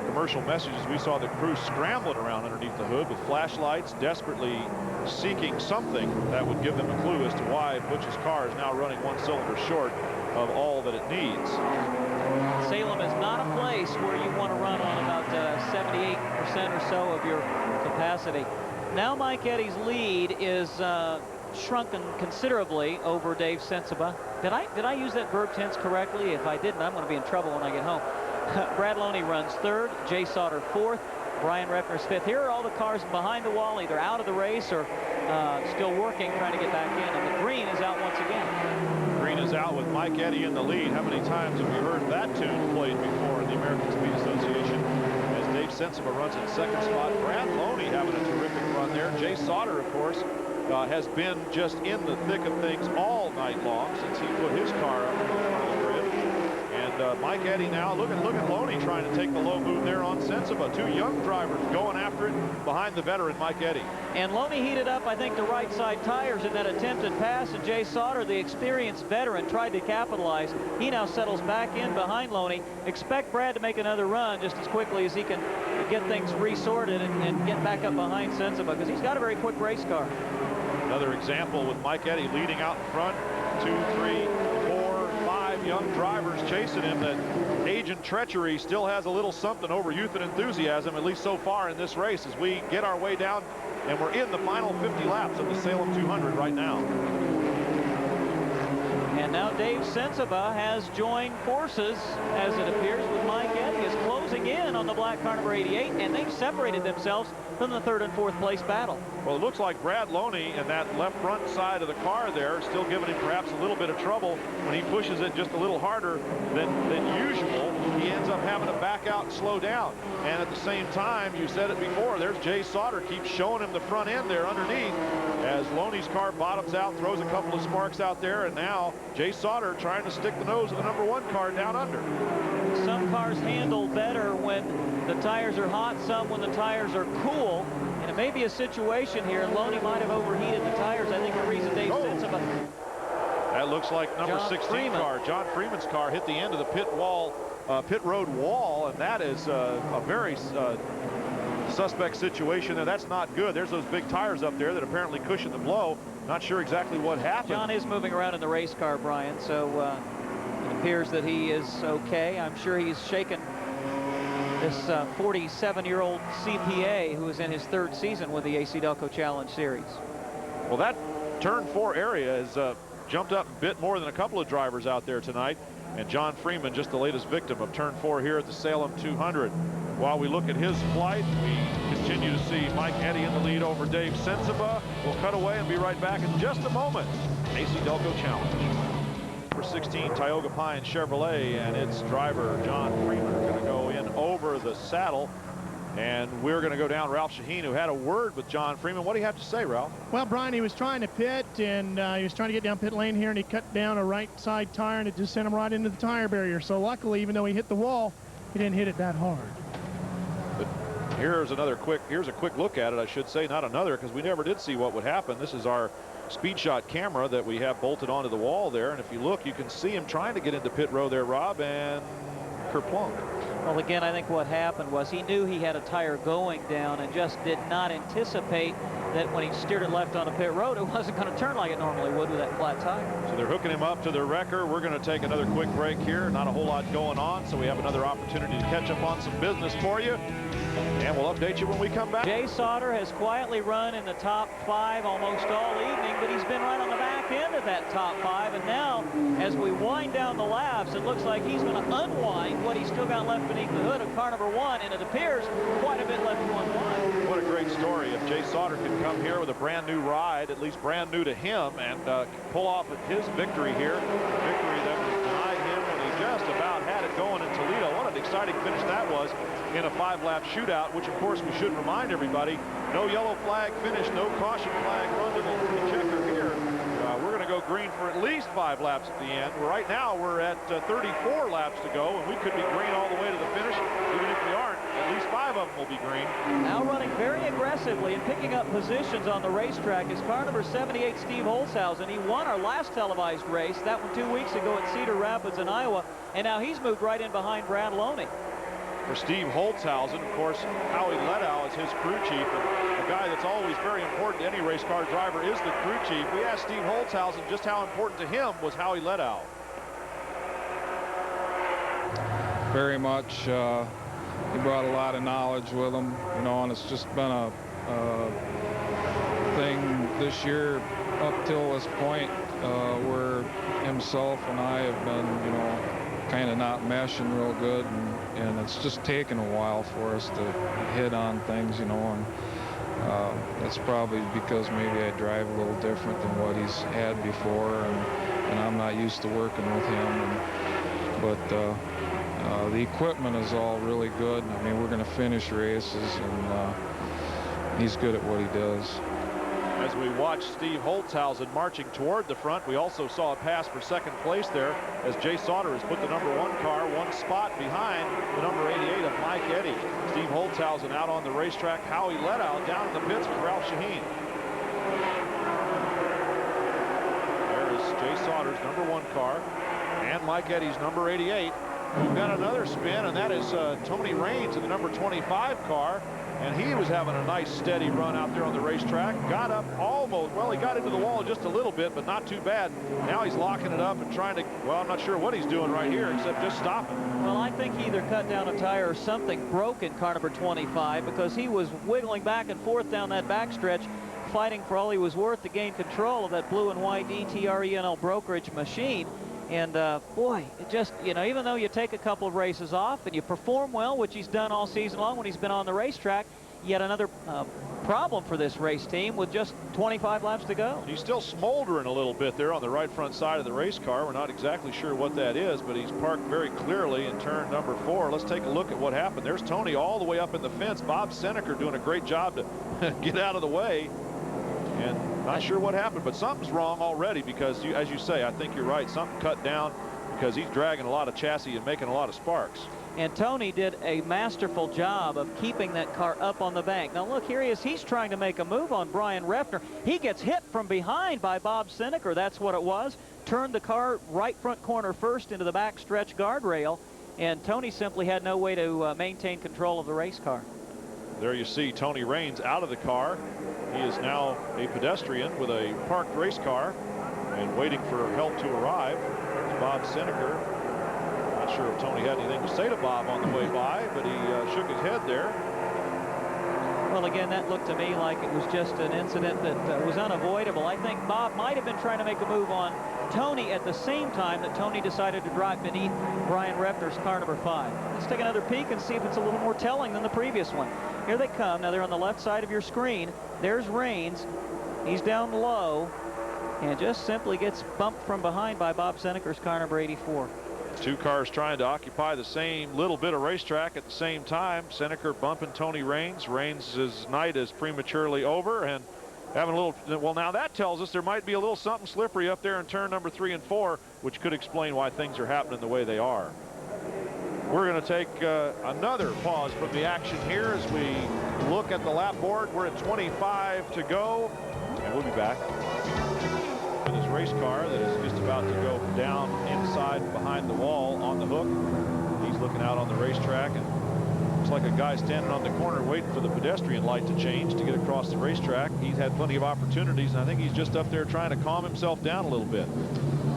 commercial messages. We saw the crew scrambling around underneath the hood with flashlights, desperately seeking something that would give them a clue as to why Butch's car is now running 1 cylinder short of all that it needs. Salem is not a place where you want to run on about 78% or so of your capacity. Now Mike Eddy's lead is shrunken considerably over Dave Sensiba. Did I use that verb tense correctly? If I didn't, I'm going to be in trouble when I get home. Brad Loney runs 3rd, Jay Sauter 4th, Brian Reckner's 5th. Here are all the cars behind the wall, either out of the race or still working, trying to get back in. And the green is out once again. Green is out with Mike Eddy in the lead. How many times have we heard that tune played before in the American Speed Association? As Dave Sensiba runs in 2nd spot. Brad Loney having a terrific run there. Jay Sauter, of course, has been just in the thick of things all night long since he put his car up in front of the grid. And Mike Eddy now, look at Loney trying to take the low move there on Sensiba. 2 young drivers going after it behind the veteran Mike Eddy. And Loney heated up, I think, the right side tires in that attempted pass, and Jay Sauter, the experienced veteran, tried to capitalize. He now settles back in behind Loney. Expect Brad to make another run just as quickly as he can get things resorted and get back up behind Sensiba, because he's got a very quick race car. Another example with Mike Eddy leading out in front. 2, 3, 4, 5 young drivers chasing him. That agent treachery still has a little something over youth and enthusiasm, at least so far in this race, as we get our way down, and we're in the final 50 laps of the Salem 200 right now. And now Dave Sensiba has joined forces, as it appears, with Mike Eddy is closing in on the black car number 88, and they've separated themselves from the 3rd and 4th place battle. Well, it looks like Brad Loney and that left front side of the car there still giving him perhaps a little bit of trouble. When he pushes it just a little harder than usual, he ends up having to back out and slow down. And at the same time, you said it before, there's Jay Sauter, keeps showing him the front end there underneath as Loney's car bottoms out, throws a couple of sparks out there, and now Jay Sauter trying to stick the nose of the number 1 car down under. Some cars handle better when the tires are hot, some when the tires are cool. And it may be a situation here. Loney might have overheated the tires. I think the reason Dave Sensiba. That looks like number 16 car. John Freeman's car hit the end of the pit road wall, and that is a very suspect situation there. That's not good. There's those big tires up there that apparently cushion the blow. Not sure exactly what happened. John is moving around in the race car, Brian, so it appears that he is okay. I'm sure he's shaken this 47-year-old CPA who is in his 3rd season with the AC-Delco Challenge Series. Well, that turn 4 area has jumped up a bit more than a couple of drivers out there tonight. And John Freeman, just the latest victim of turn 4 here at the Salem 200. While we look at his flight, we continue to see Mike Eddy in the lead over Dave Sensiba. We'll cut away and be right back in just a moment. AC-Delco Challenge. Number 16, Tioga Pine Chevrolet, and its driver, John Freeman, are going to go in over the saddle. And we're going to go down Ralph Shaheen, who had a word with John Freeman. What do you have to say, Ralph? Well, Brian, he was trying to pit, and he was trying to get down pit lane here, and he cut down a right side tire, and it just sent him right into the tire barrier. So luckily, even though he hit the wall, he didn't hit it that hard. But here's a quick look at it, I should say, not another, because we never did see what would happen. This is our speed shot camera that we have bolted onto the wall there, and if you look, you can see him trying to get into pit row there, Rob, and kerplunk. Well, again, I think what happened was he knew he had a tire going down and just did not anticipate that when he steered it left on a pit road, it wasn't going to turn like it normally would with that flat tire. So they're hooking him up to the wrecker. We're going to take another quick break here. Not a whole lot going on, so we have another opportunity to catch up on some business for you. And we'll update you when we come back. Jay Sauter has quietly run in the top 5 almost all evening, but he's been right on the back end of that top 5. And now, as we wind down the laps, it looks like he's going to unwind what he's still got left beneath the hood of car number 1, and it appears quite a bit left to unwind. What a great story. If Jay Sauter can come here with a brand new ride, at least brand new to him, and pull off his victory here, a victory that was denied him when he just about had it going in Toledo. What an exciting finish that was in a 5-lap shootout, which of course we should remind everybody, no yellow flag finish, no caution flag run to the checker here. We're going to go green for at least 5 laps at the end. Right now we're at 34 laps to go, and we could be green all the way to the finish. Even if we aren't, at least 5 of them will be green. Now running very aggressively and picking up positions on the racetrack is car number 78, Steve Holzhausen. He won our last televised race, that one 2 weeks ago at Cedar Rapids in Iowa, and now he's moved right in behind Brad Loney. For Steve Holzhausen, of course, Howie Ledow is his crew chief, and a guy that's always very important to any race car driver is the crew chief. We asked Steve Holzhausen just how important to him was Howie Ledow. Very much. He brought a lot of knowledge with him, you know, and it's just been a thing this year up till this point where himself and I have been, you know, kind of not meshing real good, and it's just taken a while for us to hit on things, you know, and that's probably because maybe I drive a little different than what he's had before, and I'm not used to working with him, but the equipment is all really good. I mean, we're going to finish races, and he's good at what he does. As we watch Steve Holzhausen marching toward the front, we also saw a pass for second place there as Jay Sauter has put the number 1 car 1 spot behind the number 88 of Mike Eddy. Steve Holzhausen out on the racetrack. Howie Ledow down in the pits with Ralph Shaheen. There is Jay Sauter's number 1 car and Mike Eddy's number 88. We've got another spin, and that is Tony Raines in the number 25 car. And he was having a nice steady run out there on the racetrack. Got up almost, well, he got into the wall just a little bit, but not too bad. Now he's locking it up and trying to, well, I'm not sure what he's doing right here except just stopping. Well, I think he either cut down a tire or something broke in car number 25, because he was wiggling back and forth down that backstretch, fighting for all he was worth to gain control of that blue and white ETRENL brokerage machine. And boy, it just, you know, even though you take a couple of races off and you perform well, which he's done all season long when he's been on the racetrack, yet another problem for this race team with just 25 laps to go. He's still smoldering a little bit there on the right front side of the race car. We're not exactly sure what that is, but he's parked very clearly in turn number 4. Let's take a look at what happened. There's Tony all the way up in the fence. Bob Seneker doing a great job to get out of the way. And not sure what happened, but something's wrong already, because as you say, I think you're right, something cut down, because he's dragging a lot of chassis and making a lot of sparks. And Tony did a masterful job of keeping that car up on the bank. Now look, here he is. He's trying to make a move on Brian Refner. He gets hit from behind by Bob Seneker. That's what it was. Turned the car right front corner first into the back stretch guardrail, and Tony simply had no way to maintain control of the race car. There you see Tony Raines out of the car. He is now a pedestrian with a parked race car and waiting for help to arrive. It's Bob Seneker. Not sure if Tony had anything to say to Bob on the way by, but he shook his head there. Well, again, that looked to me like it was just an incident that was unavoidable. I think Bob might have been trying to make a move on Tony at the same time that Tony decided to drive beneath Brian Repner's car number 5. Let's take another peek and see if it's a little more telling than the previous one. Here they come. Now they're on the left side of your screen. There's Raines. He's down low and just simply gets bumped from behind by Bob Seneker's car number 84. Two cars trying to occupy the same little bit of racetrack at the same time. Seneker bumping Tony Raines. Raines' night is prematurely over and having a little, well, now that tells us there might be a little something slippery up there in turn number 3 and 4, which could explain why things are happening the way they are. We're going to take another pause from the action here as we look at the lap board. We're at 25 to go, and we'll be back. In his race car that is just about to go down inside behind the wall on the hook. He's looking out on the racetrack, and looks like a guy standing on the corner waiting for the pedestrian light to change to get across the racetrack. He's had plenty of opportunities, and I think he's just up there trying to calm himself down a little bit.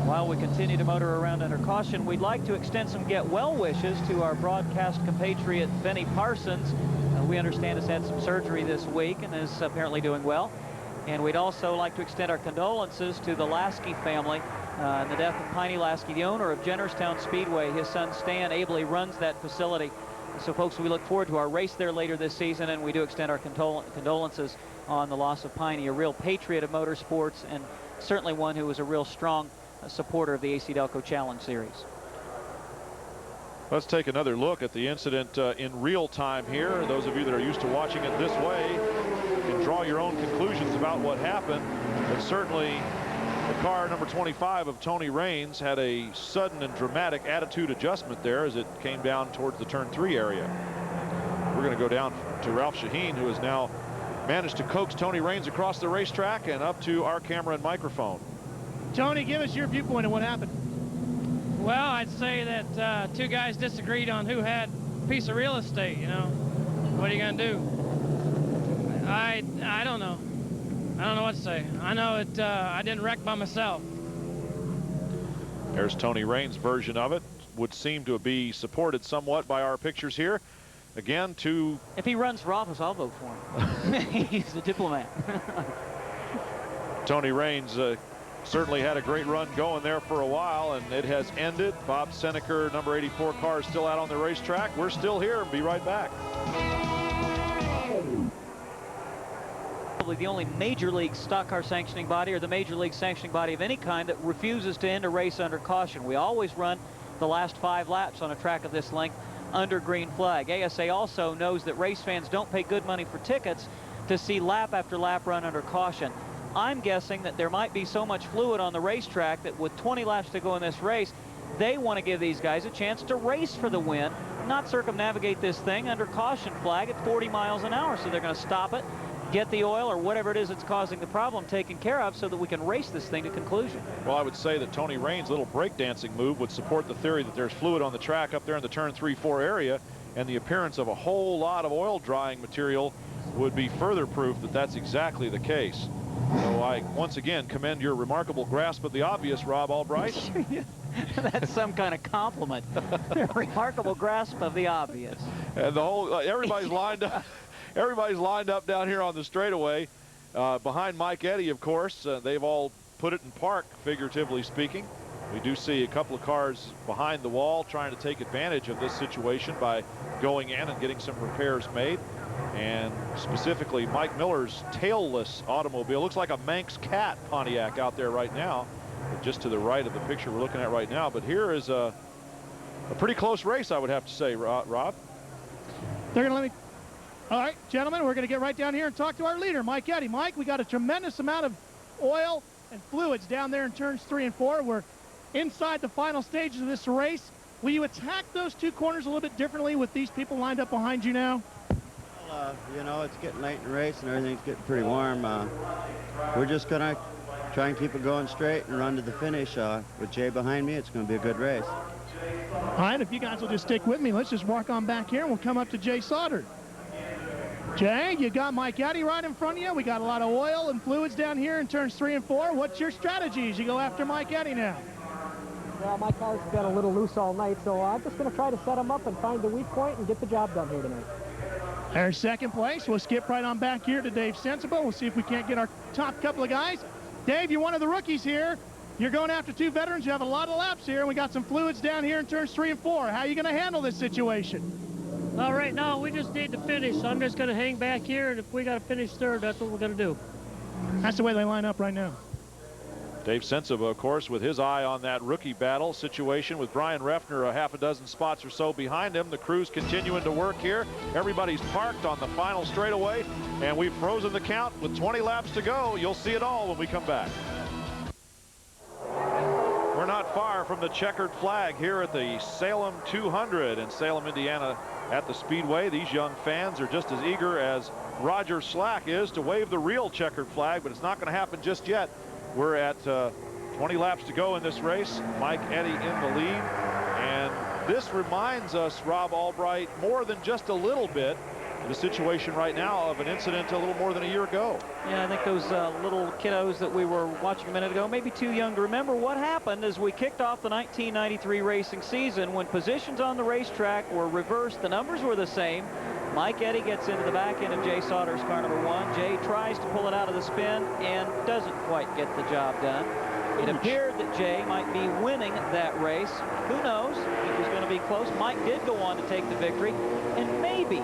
While we continue to motor around under caution, we'd like to extend some get well wishes to our broadcast compatriot Benny Parsons. We understand has had some surgery this week and is apparently doing well. And we'd also like to extend our condolences to the Lasky family in the death of Piney Lasky, the owner of Jennerstown Speedway. His son Stan ably runs that facility. So folks, we look forward to our race there later this season, and we do extend our condolences on the loss of Piney, a real patriot of motorsports and certainly one who was a real strong supporter of the AC-Delco Challenge Series. Let's take another look at the incident in real time here. Those of you that are used to watching it this way can draw your own conclusions about what happened. But certainly the car number 25 of Tony Raines had a sudden and dramatic attitude adjustment there as it came down towards the turn 3 area. We're going to go down to Ralph Shaheen, who has now managed to coax Tony Raines across the racetrack and up to our camera and microphone. Tony, give us your viewpoint of what happened. Well, I'd say that two guys disagreed on who had a piece of real estate, you know. What are you going to do? I don't know. I don't know what to say. I know it. I didn't wreck by myself. There's Tony Raines' version of it. Would seem to be supported somewhat by our pictures here. Again, if he runs for office, I'll vote for him. He's a diplomat. Tony Raines certainly had a great run going there for a while, and it has ended. Bob Seneker, number 84 car, is still out on the racetrack. We're still here and be right back. Probably the only major league stock car sanctioning body or the major league sanctioning body of any kind that refuses to end a race under caution. We always run the last 5 laps on a track of this length under green flag. ASA also knows that race fans don't pay good money for tickets to see lap after lap run under caution. I'm guessing that there might be so much fluid on the racetrack that with 20 laps to go in this race, they want to give these guys a chance to race for the win, not circumnavigate this thing under caution flag at 40 miles an hour. So they're going to stop it, get the oil or whatever it is that's causing the problem taken care of so that we can race this thing to conclusion. Well, I would say that Tony Raines' little breakdancing move would support the theory that there's fluid on the track up there in the turn 3-4 area, and the appearance of a whole lot of oil drying material would be further proof that that's exactly the case. So I once again commend your remarkable grasp of the obvious, Rob Albright. That's some kind of compliment. Remarkable grasp of the obvious. And the whole everybody's lined up. Everybody's lined up down here on the straightaway behind Mike Eddy, of course. They've all put it in park, figuratively speaking. We do see a couple of cars behind the wall trying to take advantage of this situation by going in and getting some repairs made. And specifically, Mike Miller's tailless automobile looks like a Manx cat Pontiac out there right now, just to the right of the picture we're looking at right now. But here is a pretty close race, I would have to say, Rob. They're going to let me. All right, gentlemen, we're going to get right down here and talk to our leader, Mike Eddy. Mike, we got a tremendous amount of oil and fluids down there in turns 3 and 4. We're inside the final stages of this race. Will you attack those 2 corners a little bit differently with these people lined up behind you now? You know, it's getting late in the race and everything's getting pretty warm. We're just going to try and keep it going straight and run to the finish. With Jay behind me, it's going to be a good race. All right, if you guys will just stick with me, let's just walk on back here and we'll come up to Jay Sauter. Jay, you got Mike Eddy right in front of you. We got a lot of oil and fluids down here in turns 3 and 4. What's your strategy as you go after Mike Eddy now? Well, my car's been a little loose all night, so I'm just going to try to set him up and find the weak point and get the job done here tonight. There's second place. We'll skip right on back here to Dave Sensible. We'll see if we can't get our top couple of guys. Dave, you're one of the rookies here. You're going after 2 veterans. You have a lot of laps here, and we got some fluids down here in turns 3 and 4. How are you going to handle this situation? Well, right now, we just need to finish. So I'm just going to hang back here, and if we got to finish third, that's what we're going to do. That's the way they line up right now. Dave Sensiba, of course, with his eye on that rookie battle situation with Brian Refner a half a dozen spots or so behind him. The crew's continuing to work here. Everybody's parked on the final straightaway, and we've frozen the count with 20 laps to go. You'll see it all when we come back. We're not far from the checkered flag here at the Salem 200 in Salem, Indiana at the Speedway. These young fans are just as eager as Roger Slack is to wave the real checkered flag, but it's not going to happen just yet. We're at 20 laps to go in this race. Mike Eddy in the lead. And this reminds us, Rob Albright, more than just a little bit, the situation right now of an incident a little more than a year ago. Yeah, I think those little kiddos that we were watching a minute ago, maybe too young to remember what happened as we kicked off the 1993 racing season when positions on the racetrack were reversed. The numbers were the same. Mike Eddy gets into the back end of Jay Sauter's car number 1. Jay tries to pull it out of the spin and doesn't quite get the job done. It appeared that Jay might be winning that race. Who knows? It was going to be close. Mike did go on to take the victory. And maybe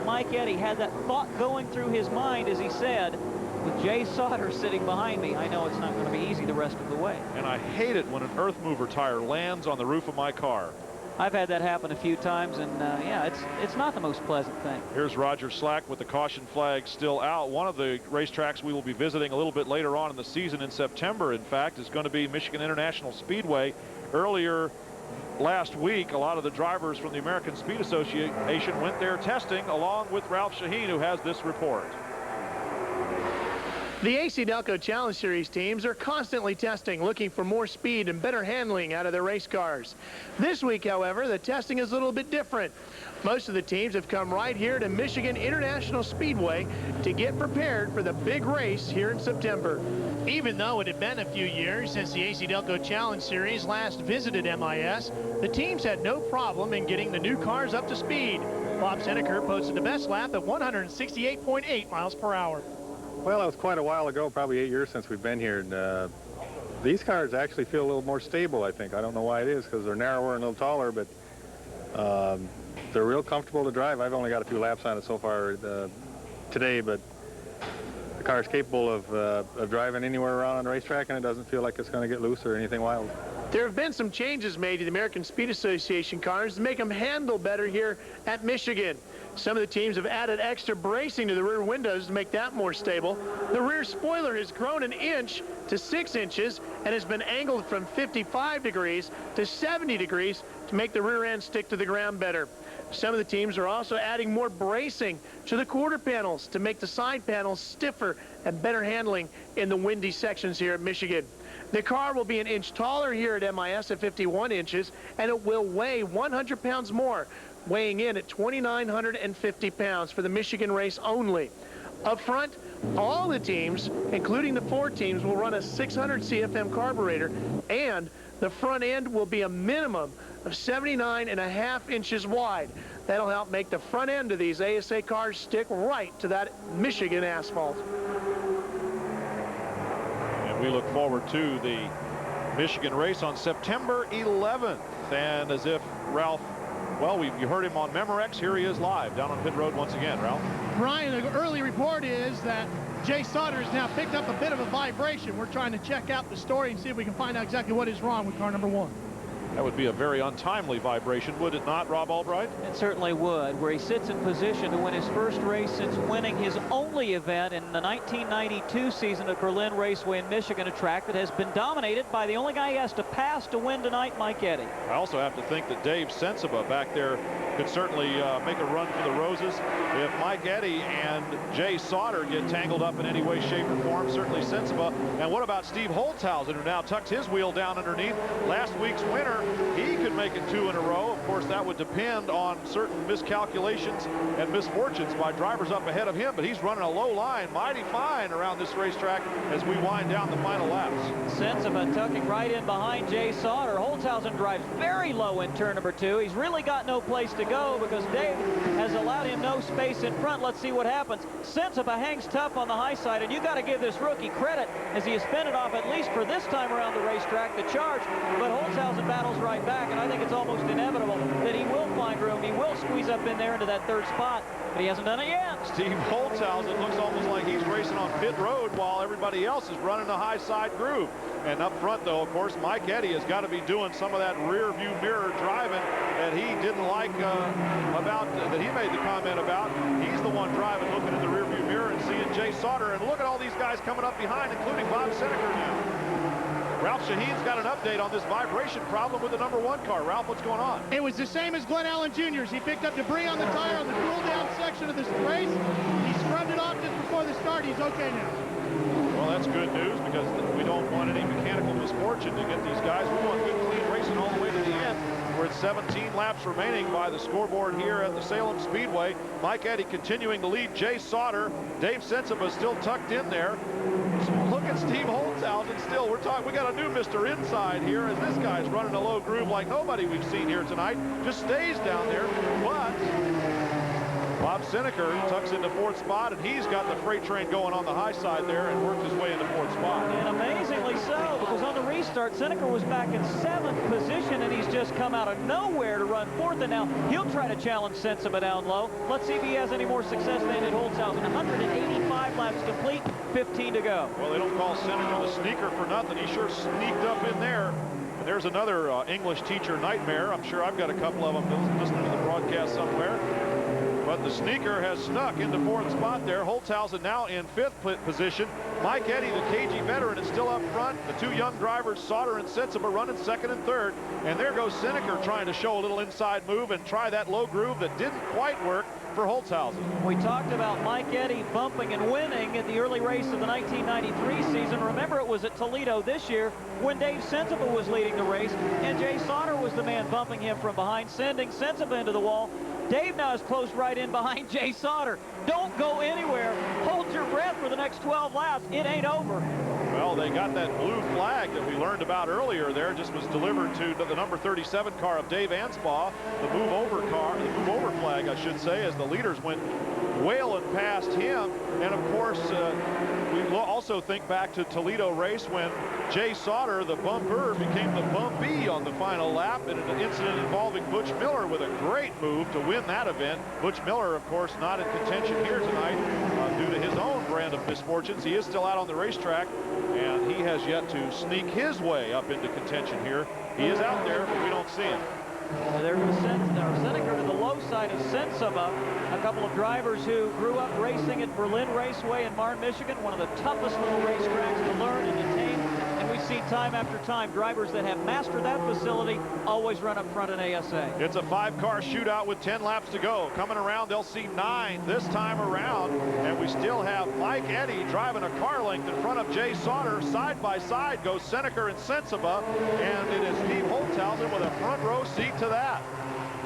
Mike Eddy had that thought going through his mind as he said, with Jay Sauter sitting behind me, I know it's not going to be easy the rest of the way. And I hate it when an earth mover tire lands on the roof of my car. I've had that happen a few times, and yeah, it's not the most pleasant thing. Here's Roger Slack with the caution flag still out. One of the racetracks we will be visiting a little bit later on in the season in September, in fact, is going to be Michigan International Speedway. Earlier last week, a lot of the drivers from the American Speed Association went there testing, along with Ralph Shaheen, who has this report. The AC-Delco Challenge Series teams are constantly testing, looking for more speed and better handling out of their race cars. This week, however, the testing is a little bit different. Most of the teams have come right here to Michigan International Speedway to get prepared for the big race here in September. Even though it had been a few years since the AC-Delco Challenge Series last visited MIS, the teams had no problem in getting the new cars up to speed. Bob Seneker posted the best lap at 168.8 miles per hour. Well, it was quite a while ago, probably 8 years since we've been here. And, these cars actually feel a little more stable, I think. I don't know why it is, because they're narrower and a little taller, but they're real comfortable to drive. I've only got a few laps on it so far today, but the car is capable of driving anywhere around on the racetrack, and it doesn't feel like it's going to get loose or anything wild. There have been some changes made to the American Speed Association cars to make them handle better here at Michigan. Some of the teams have added extra bracing to the rear windows to make that more stable. The rear spoiler has grown 1 inch to 6 inches and has been angled from 55 degrees to 70 degrees to make the rear end stick to the ground better. Some of the teams are also adding more bracing to the quarter panels to make the side panels stiffer and better handling in the windy sections here at Michigan. The car will be 1 inch taller here at MIS at 51 inches, and it will weigh 100 pounds more, weighing in at 2,950 pounds for the Michigan race only. Up front, all the teams, including the 4 teams, will run a 600 CFM carburetor, and the front end will be a minimum of 79.5 inches wide. That'll help make the front end of these ASA cars stick right to that Michigan asphalt. And we look forward to the Michigan race on September 11th. And as if Ralph, well, you heard him on Memorex. Here he is live down on pit road once again. Ralph? Brian, the early report is that Jay Sauter has now picked up a bit of a vibration. We're trying to check out the story and see if we can find out exactly what is wrong with car number 1. That would be a very untimely vibration, would it not, Rob Albright? It certainly would, where he sits in position to win his first race since winning his only event in the 1992 season at Berlin Raceway in Michigan, a track that has been dominated by the only guy he has to pass to win tonight, Mike Eddy. I also have to think that Dave Sensiba back there could certainly make a run for the roses. If Mike Eddy and Jay Sauter get tangled up in any way, shape, or form, certainly Sensiba. And what about Steve Holtzhausen, who now tucks his wheel down underneath? Last week's winner Senaker, he could make it 2 in a row. Of course, that would depend on certain miscalculations and misfortunes by drivers up ahead of him, but he's running a low line mighty fine around this racetrack as we wind down the final laps. Sensiba tucking right in behind Jay Sauter. Holzhausen drives very low in turn number 2. He's really got no place to go because Dave has allowed him no space in front. Let's see what happens. Sensiba hangs tough on the high side, and you got to give this rookie credit as he has fended off, at least for this time around the racetrack, the charge. But Holzhausen battles right back, and I think it's almost inevitable that he will find room. He will squeeze up in there into that 3rd spot, but he hasn't done it yet. Steve Holzhausen looks almost like he's racing on pit road while everybody else is running a high side groove. And up front, though, of course, Mike Eddy has got to be doing some of that rear view mirror driving that he didn't like that he made the comment about. He's the one driving, looking in the rear view mirror and seeing Jay Sauter. And look at all these guys coming up behind, including Bob Senaker now. Ralph Shaheen's got an update on this vibration problem with the number 1 car. Ralph, what's going on? It was the same as Glenn Allen Jr.'s. He picked up debris on the tire on the cool-down section of this race. He scrubbed it off just before the start. He's okay now. Well, that's good news because we don't want any mechanical misfortune to get these guys. We want good, clean racing all the way to the end. We're at 17 laps remaining by the scoreboard here at the Salem Speedway. Mike Eddy continuing to lead Jay Sauter. Dave Sensiba still tucked in there. So look at Steve Holzhausen still. We got a new Mr. Inside here as this guy's running a low groove like nobody we've seen here tonight. Just stays down there, but Bob Senaker tucks into 4th spot, and he's got the freight train going on the high side there and worked his way into 4th spot. And amazingly so, because on the restart, Senaker was back in 7th position, and he's just come out of nowhere to run 4th, and now he'll try to challenge Sensiba down low. Let's see if he has any more success than at Holzhausen. 185 laps complete, 15 to go. Well, they don't call Senaker the sneaker for nothing. He sure sneaked up in there. And there's another English teacher nightmare. I'm sure I've got a couple of them listening to the broadcast somewhere. But the sneaker has snuck into 4th spot there. Holzhausen now in 5th position. Mike Eddy, the KG veteran, is still up front. The 2 young drivers, Sauter and Sensiba, running 2nd and 3rd. And there goes Senaker trying to show a little inside move and try that low groove that didn't quite work for Holzhausen. We talked about Mike Eddy bumping and winning at the early race of the 1993 season. Remember, it was at Toledo this year when Dave Sensiba was leading the race, and Jay Sauter was the man bumping him from behind, sending Sensiba into the wall. Dave now is close right in behind Jay Sauter. Don't go anywhere. Hold your breath for the next 12 laps. It ain't over. Well, they got that blue flag that we learned about earlier there. Just was delivered to the number 37 car of Dave Anspaugh. The move over flag, I should say, as the leaders went wailing past him. And of course, we also think back to Toledo race when Jay Sauter, the bumper, became the bumpy on the final lap in an incident involving Butch Miller with a great move to win that event. Butch Miller, of course, not in contention here tonight due to his own brand of misfortunes. He is still out on the racetrack, and he has yet to sneak his way up into contention here. He is out there, but we don't see him. There was Senaker to the low side of Sensiba, a couple of drivers who grew up racing at Berlin Raceway in Marne, Michigan, one of the toughest little racetracks to learn and to tame. And we see time after time drivers that have mastered that facility always run up front in ASA. It's a 5-car shootout with 10 laps to go. Coming around, they'll see 9 this time around. And we still have Mike Eddy driving a car length in front of Jay Sauter. Side by side goes Senaker and Sensiba. And it is Steve Holzhausen with a front row seat to that.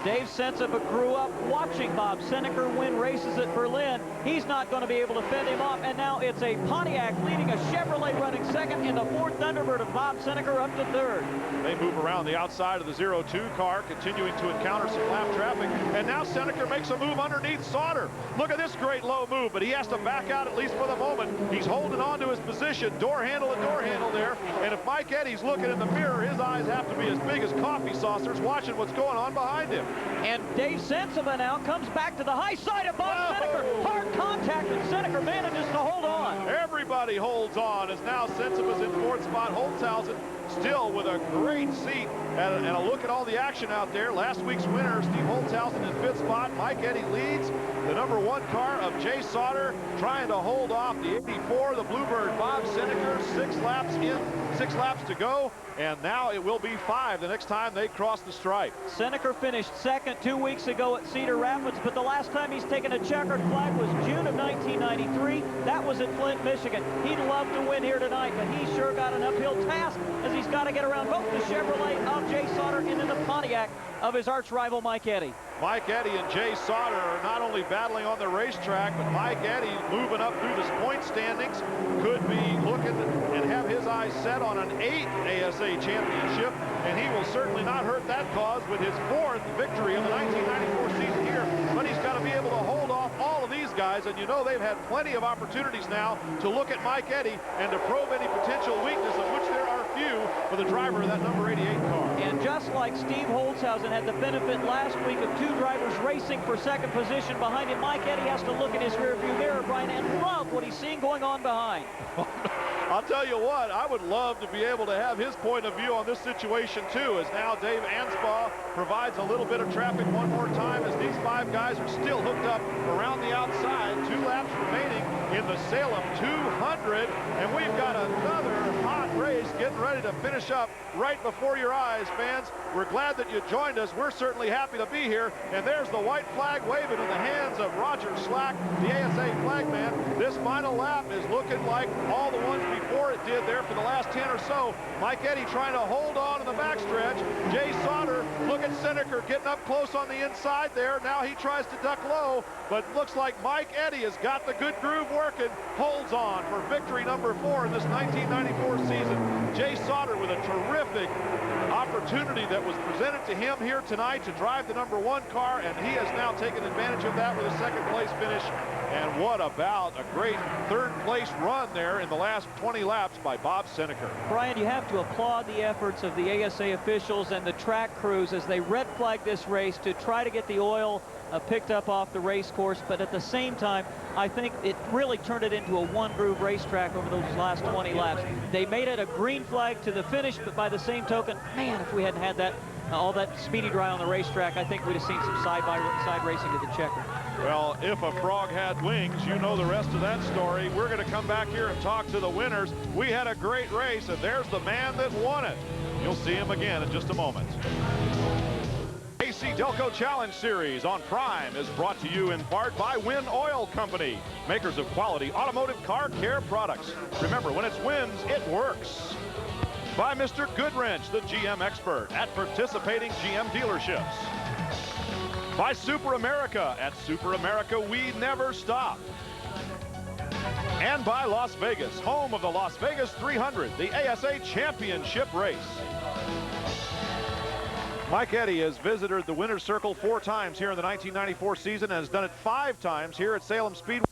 Dave Sensiba grew up watching Bob Senaker win races at Berlin. He's not going to be able to fend him off, and now it's a Pontiac leading a Chevrolet running second in the Ford Thunderbird of Bob Senaker up to 3rd. They move around the outside of the 0-2 car, continuing to encounter some lap traffic, and now Senaker makes a move underneath Sauter. Look at this great low move, but he has to back out at least for the moment. He's holding on to his position, door handle to door handle there, and if Mike Eddy's looking in the mirror, his eyes have to be as big as coffee saucers watching what's going on behind him. And Dave Sensiba now comes back to the high side of Bob Senaker. Hard contact, and Senaker manages to hold on. Everybody holds on as now Sensiba's in 4th spot. Holzhausen still with a great seat and a look at all the action out there. Last week's winner, Steve Holzhausen, in 5th spot. Mike Eddy leads. The number 1 car of Jay Sauter trying to hold off the 84, the Bluebird Bob Senaker. 6 laps in, 6 laps to go. And now it will be 5 the next time they cross the stripe. Senaker finished 2nd 2 weeks ago at Cedar Rapids, but the last time he's taken a checkered flag was June of 1993. That was at Flint, Michigan. He'd love to win here tonight, but he sure got an uphill task as he's got to get around both the Chevrolet of Jay Sauter and then the Pontiac of his arch rival Mike Eddy. Mike Eddy and Jay Sauter are not only battling on the racetrack, but Mike Eddy moving up through the point standings could be looking and have his eyes set on an 8th ASA championship, and he will certainly not hurt that cause with his 4th victory of the 1994 season here. But he's got to be able to hold off all of these guys, and you know they've had plenty of opportunities now to look at Mike Eddy and to probe any potential weakness, of which there are few for the driver of that number 88 car. And just like Steve Holzhausen had the benefit last week of 2 drivers racing for second position behind him, Mike Eddy has to look in his rearview mirror, Brian, and love what he's seeing going on behind. I'll tell you what, I would love to be able to have his point of view on this situation too, as now Dave Anspaugh provides a little bit of traffic one more time as these 5 guys are still hooked up around the outside. 2 laps remaining in the Salem 200, and we've got another hot race getting ready to finish up right before your eyes, fans. We're glad that you joined us. We're certainly happy to be here, and there's the white flag waving in the hands of Roger Slack, the ASA flagman. This final lap is looking like all the ones before it did there for the last 10 or so. Mike Eddy trying to hold on in the backstretch. Jay Sauter, look at Seneker getting up close on the inside there. Now he tries to duck low, but looks like Mike Eddy has got the good groove working, holds on for victory number 4 in this 1994 season. Jay Sauter with a terrific opportunity that was presented to him here tonight to drive the number 1 car, and he has now taken advantage of that with a 2nd place finish. And what about a great 3rd place run there in the last 20 laps by Bob Seneker. Brian, you have to applaud the efforts of the ASA officials and the track crews as they red flag this race to try to get the oil picked up off the race course, but at the same time, I think it really turned it into a one-groove racetrack over those last 20 laps. They made it a green flag to the finish, but by the same token, man, if we hadn't had that all that speedy dry on the racetrack, I think we'd have seen some side-by-side racing to the checker. Well, if a frog had wings, you know the rest of that story. We're going to come back here and talk to the winners. We had a great race, and there's the man that won it. You'll see him again in just a moment. AC-Delco Challenge Series on Prime is brought to you in part by Win Oil Company, makers of quality automotive car care products. Remember, when it's wins, it works. By Mr. Goodwrench, the GM expert at participating GM dealerships. By Super America. At Super America, we never stop. And by Las Vegas, home of the Las Vegas 300, the ASA Championship race. Mike Eddy has visited the winner's circle 4 times here in the 1994 season and has done it 5 times here at Salem Speedway.